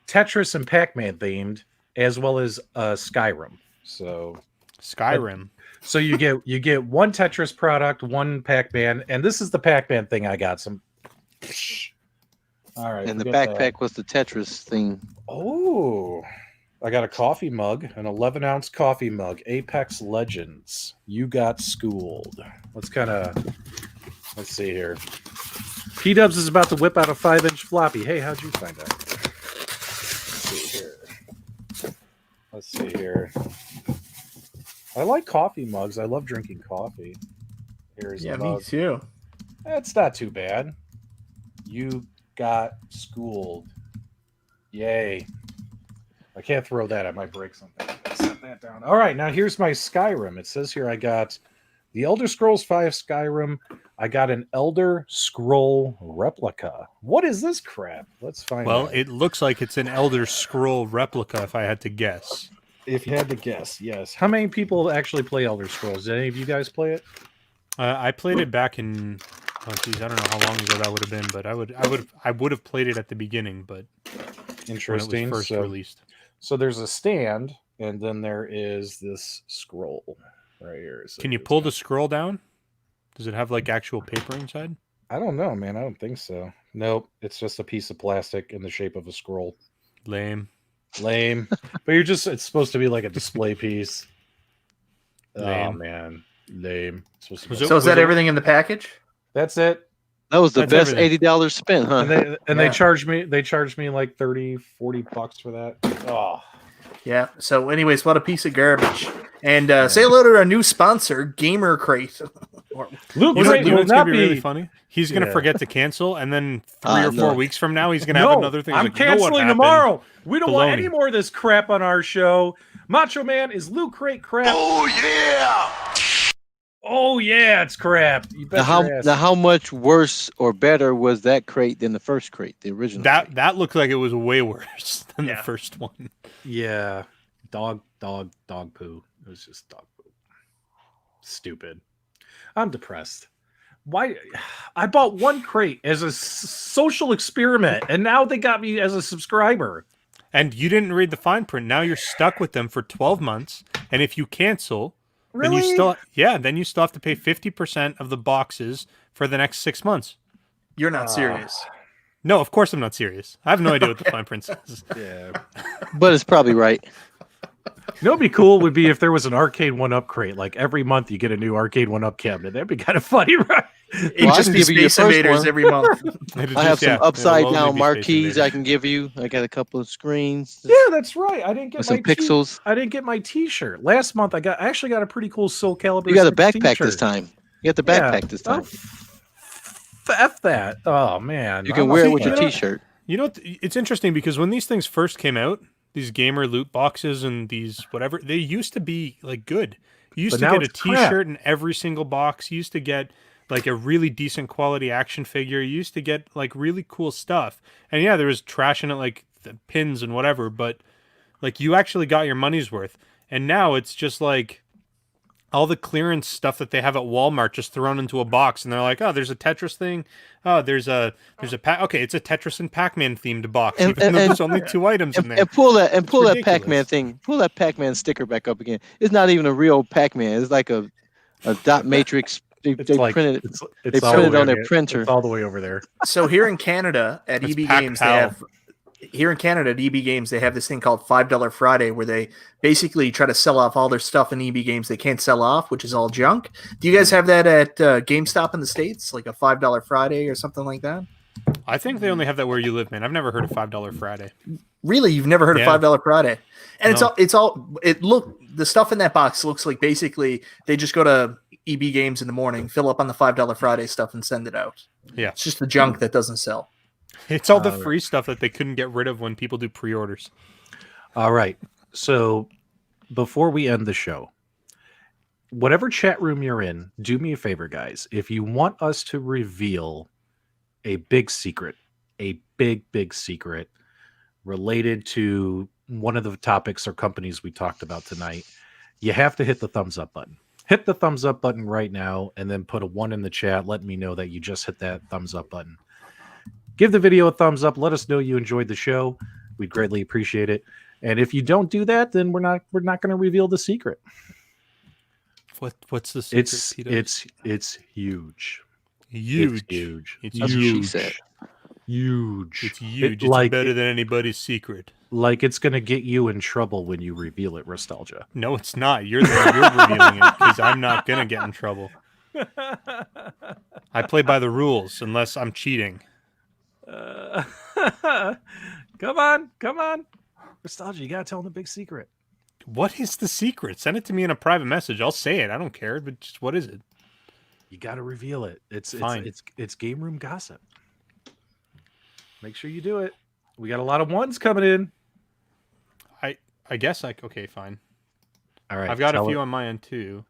Tetris and Pac-Man themed, as well as Skyrim. So Skyrim. So you get one Tetris product, one Pac-Man, and this is the Pac-Man thing I got. Some. All right. And the forget backpack that. was the Tetris thing. Oh, I got a coffee mug, an 11-ounce coffee mug, Apex Legends. You got schooled. Let's see here. P-Dubs is about to whip out a 5-inch floppy. Hey, how'd you find out? Let's see here. I like coffee mugs. I love drinking coffee. Here's Yeah, a me mug. too. It's not too bad. You got schooled. Yay. I can't throw that. I might break something. Set that down. All right, now here's my Skyrim. It says here I got the Elder Scrolls V Skyrim. I got an Elder Scroll replica. What is this crap? Let's find out. Well, it looks like it's an Elder Scroll replica, if I had to guess. If you had to guess, yes. How many people actually play Elder Scrolls? Did any of you guys play it? I played it back in. Oh, geez, I don't know how long ago that would have been, but I would have played it at the beginning, but Interesting. when it was first released. So there's a stand, and then there is this scroll right here. So Can you pull the scroll down? Does it have like actual paper inside? I don't know, man. I don't think so. Nope. It's just a piece of plastic in the shape of a scroll. Lame. Lame. But it's supposed to be like a display piece. Oh, Lame. man. Lame. So is that everything in the package? That's it. That was the That's best everything. $80 spent, huh? And they charged me like 30, 40 bucks for that. Oh. Yeah. So, anyways, what a piece of garbage. And say hello to our new sponsor, Gamer Crate. Luke, You know will what's not gonna be really funny? He's gonna Yeah. forget to cancel, and then 3 or 4 no. weeks from now, he's gonna have another thing. He's I'm like, "You know what canceling happened?" tomorrow. We don't want Baloney. any more of this crap on our show. Macho Man is Loot Crate crap. Oh, yeah! Oh yeah, it's crap. You bet your ass. Now, how much worse or better was that crate than the first crate, the original? crate? That looked like it was way worse than the Yeah. first one. Yeah, dog poo. It was just dog poo. Stupid. I'm depressed. Why? I bought one crate as a social experiment, and now they got me as a subscriber. And you didn't read the fine print. Now you're stuck with them for 12 months, and if you cancel, then you still have to pay 50% of the boxes for the next 6 months. You're not serious. No, of course I'm not serious. I have no idea what the fine print says. Yeah. But it's probably right. You know what'd be cool would be if there was an arcade 1-up crate. Like every month you get a new arcade 1-up cabinet. That'd be kind of funny, right? It'd Well, I just can be give you your Space first Invaders one. every month. It'll I have just- some yeah, it'll upside only down be Space marquees I Invaders. can give you. I got a couple of screens. Yeah, that's right. I didn't get With my some pixels. I didn't get my T-shirt last month. I actually got a pretty cool Soul Calibur. You got a 6 backpack t-shirt. this time. You got the backpack this time. F that. Oh man, You can I'm wear a it with your fan. T-shirt. You know, it's interesting because when these things first came out, these gamer loot boxes and these whatever, they used to be like good. You used But to now get a it's crap. T-shirt in every single box. You used to get like a really decent quality action figure. You used to get like really cool stuff. And yeah, there was trash in it, like the pins and whatever, but like you actually got your money's worth. And now it's just like all the clearance stuff that they have at Walmart just thrown into a box, and they're like, "Oh, there's a Tetris thing. Oh, there's a okay, it's a Tetris and Pac-Man themed box, And- even though and- there's only 2 items in there." And pull that ridiculous. Pac-Man thing. Pull that Pac-Man sticker back up again. It's not even a real Pac-Man. It's like a dot matrix. They Like, printed it. it's They all printed the way on their over- printer. It's all the way over there. So here in Canada at It's EB Pac Games, they Pal. have this thing called $5 Friday, where they basically try to sell off all their stuff in EB Games they can't sell off, which is all junk. Do you guys have that at GameStop in the States, like a $5 Friday or something like that? I think they only have that where you live, man. I've never heard of $5 Friday. Really, you've never heard Yeah. of $5 Friday? And No. the stuff in that box looks like basically they just go to EB Games in the morning, fill up on the $5 Friday stuff, and send it out. Yeah. It's just the junk that doesn't sell. It's all the free stuff that they couldn't get rid of when people do pre-orders. All right. So before we end the show, whatever chat room you're in, do me a favor, guys. If you want us to reveal a big secret, a big secret related to one of the topics or companies we talked about tonight, you have to hit the thumbs up button. Hit the thumbs up button right now and then put a 1 in the chat. Let me know that you just hit that thumbs up button. Give the video a thumbs up. Let us know you enjoyed the show. We'd greatly appreciate it. And if you don't do that, then we're not going to reveal the secret. What's the secret? It's huge. Huge. It's huge. It's That's what she said. Huge. It's huge. It's better than anybody's secret. Like it's going to get you in trouble when you reveal it, Nostalgia. No, it's not. You're revealing it because I'm not going to get in trouble. I play by the rules unless I'm cheating. Come on. Nostalgia, you got to tell them the big secret. What is the secret? Send it to me in a private message. I'll say it. I don't care. But just what is it? You got to reveal it. It's fine. It's game room gossip. Make sure you do it. We got a lot of ones coming in. I guess okay, fine. All right. I've got a few on my end too.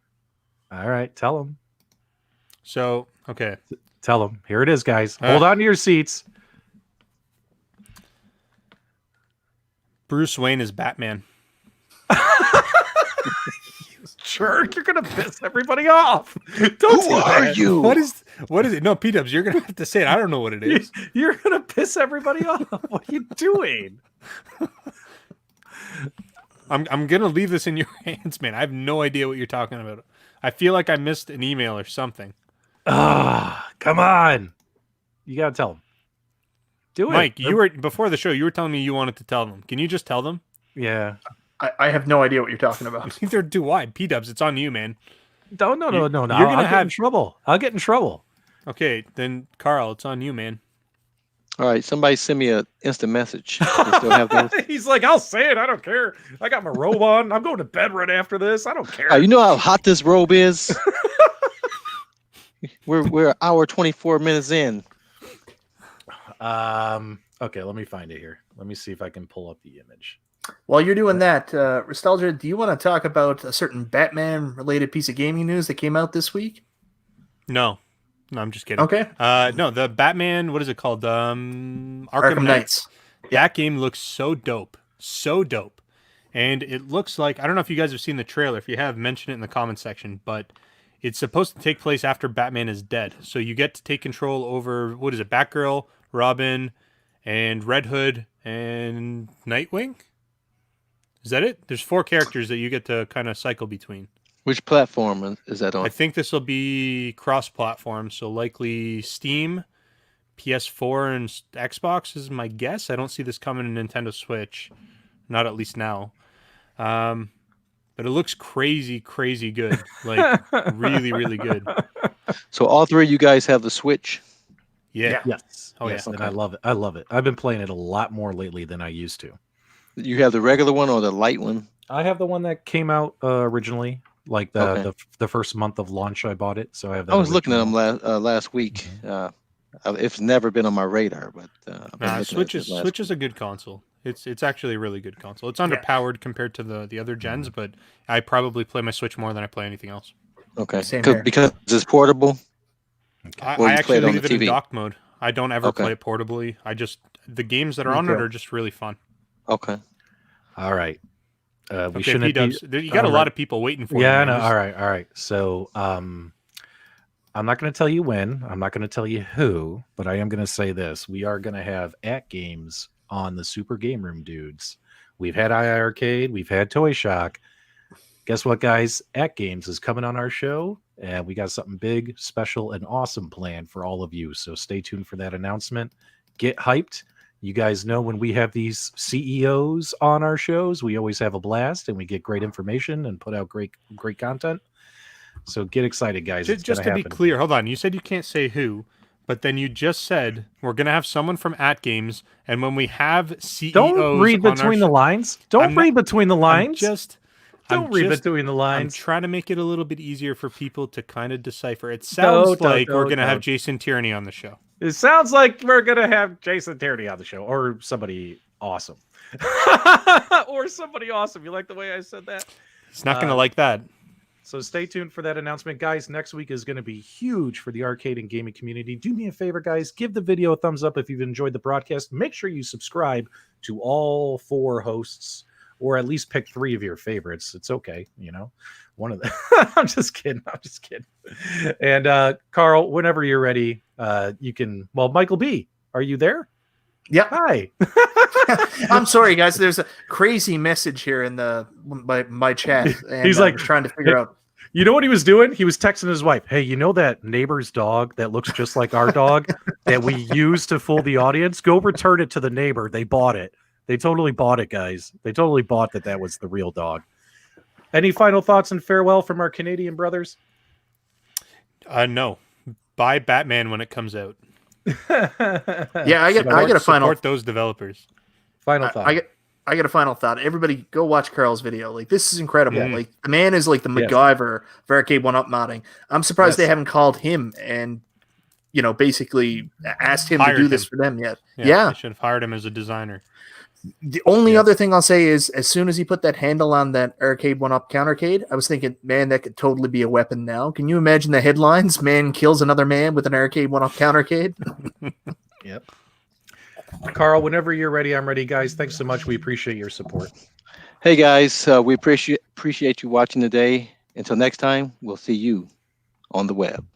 All right, tell them. So, okay. Tell them. Here it is, guys. Hold on to your seats. Bruce Wayne is Batman. Jerk, you're gonna piss everybody off. Don't Who are you? What is it? No, P-Dubs, you're gonna have to say it. I don't know what it is. You're gonna piss everybody off. What are you doing? I'm gonna leave this in your hands, man. I have no idea what you're talking about. I feel like I missed an email or something. Come on. You gotta tell them. Do it. Mike, you were before the show, you were telling me you wanted to tell them. Can you just tell them? Yeah. I have no idea what you're talking about. Neither do I. P-Dubs, it's on you, man. No. You're gonna get in trouble. I'll get in trouble. Okay, then Carl, it's on you, man. All right, somebody send me an instant message. You still have those? He's like, I'll say it. I don't care. I got my robe on. I'm going to bed right after this. I don't care. You know how hot this robe is? We're an hour 24 minutes in. Okay, let me find it here. Let me see if I can pull up the image. While you're doing that, Nostalgia, do you want to talk about a certain Batman-related piece of gaming news that came out this week? No, I'm just kidding. Okay. No, the Batman, what is it called? Arkham Knights. Yeah. That game looks so dope. So dope. And it looks like, I don't know if you guys have seen the trailer. If you have, mention it in the comment section. But it's supposed to take place after Batman is dead. So you get to take control over, what is it, Batgirl, Robin, and Red Hood, and Nightwing? Is that it? There's 4 characters that you get to kind of cycle between. Which platform is that on? I think this will be cross-platform, so likely Steam, PS4, and Xbox is my guess. I don't see this coming to Nintendo Switch, not at least now. But it looks crazy good, like really, really good. So all 3 of you guys have the Switch? Yeah. Yes. Oh, yes. yeah. And I love it. I love it. I've been playing it a lot more lately than I used to. You have the regular one or the light one? I have the one that came out originally, like the first month of launch. I bought it, so I have. That I was looking at them original. last week. It's never been on my radar, but Switch is a good console. It's actually a really good console. It's underpowered compared to the other gens, but I probably play my Switch more than I play anything else. Okay, Same here. because it's portable. I Well, you actually play it on leave the it in TV. dock mode. I don't ever Okay. play it portably. The games that are on it are just really fun. Okay. All right. We Okay, shouldn't. P-Dubs, you got a lot of people waiting for you. Yeah, I man. know. Just- All right. So, I'm not going to tell you when. I'm not going to tell you who, but I am going to say this: we are going to have AtGames on the Super Game Room dudes. We've had iiRcade, we've had Toy Shock. Guess what, guys? AtGames is coming on our show, and we got something big, special, and awesome planned for all of you. So stay tuned for that announcement. Get hyped. You guys know when we have these CEOs on our shows, we always have a blast and we get great information and put out great content. So get excited, guys. It's Just to gonna be happen. clear, hold on. You said you can't say who, but then you just said we're going to have someone from AtGames, and when we have CEOs, Don't read on our between the lines. Don't I'm not- read between the lines. Don't read just- between the I'm lines. trying to make it a little bit easier for people to kind of decipher. It sounds like we're going to have Jason Tierney on the show. It sounds like we're gonna have Jason Tierney on the show, or somebody awesome, or somebody awesome. You like the way I said that? He's not going to like that. So stay tuned for that announcement, guys. Next week is going to be huge for the arcade and gaming community. Do me a favor, guys. Give the video a thumbs up if you've enjoyed the broadcast. Make sure you subscribe to all 4 hosts, or at least pick 3 of your favorites. It's okay, one of them. I'm just kidding. And Carl, whenever you're ready, you can. Well, Michael B, are you there? Yep. Hi. I'm sorry, guys. There's a crazy message here in my chat. And He's like trying to figure out. You know what he was doing? He was texting his wife. Hey, you know that neighbor's dog that looks just like our dog that we use to fool the audience? Go return it to the neighbor. They bought it. They totally bought it, guys. They totally bought that was the real dog. Any final thoughts and farewell from our Canadian brothers? No. Buy Batman when it comes out. Yeah, I get a final. Support those developers. Final thought. I get a final thought. Everybody, go watch Carl's video. Like, this is incredible. Mm-hmm. Like, the man is like the MacGyver of arcade 1-up modding. I'm surprised they haven't called him and basically asked him to do this for them yet. Yeah. They should have hired him as a designer. The only other thing I'll say is, as soon as he put that handle on that arcade 1-up countercade, I was thinking, man, that could totally be a weapon now. Can you imagine the headlines? Man kills another man with an arcade 1-up countercade. Yep. Carl, whenever you're ready, I'm ready, guys. Thanks so much. We appreciate your support. Hey guys, we appreciate you watching today. Until next time, we'll see you on the web.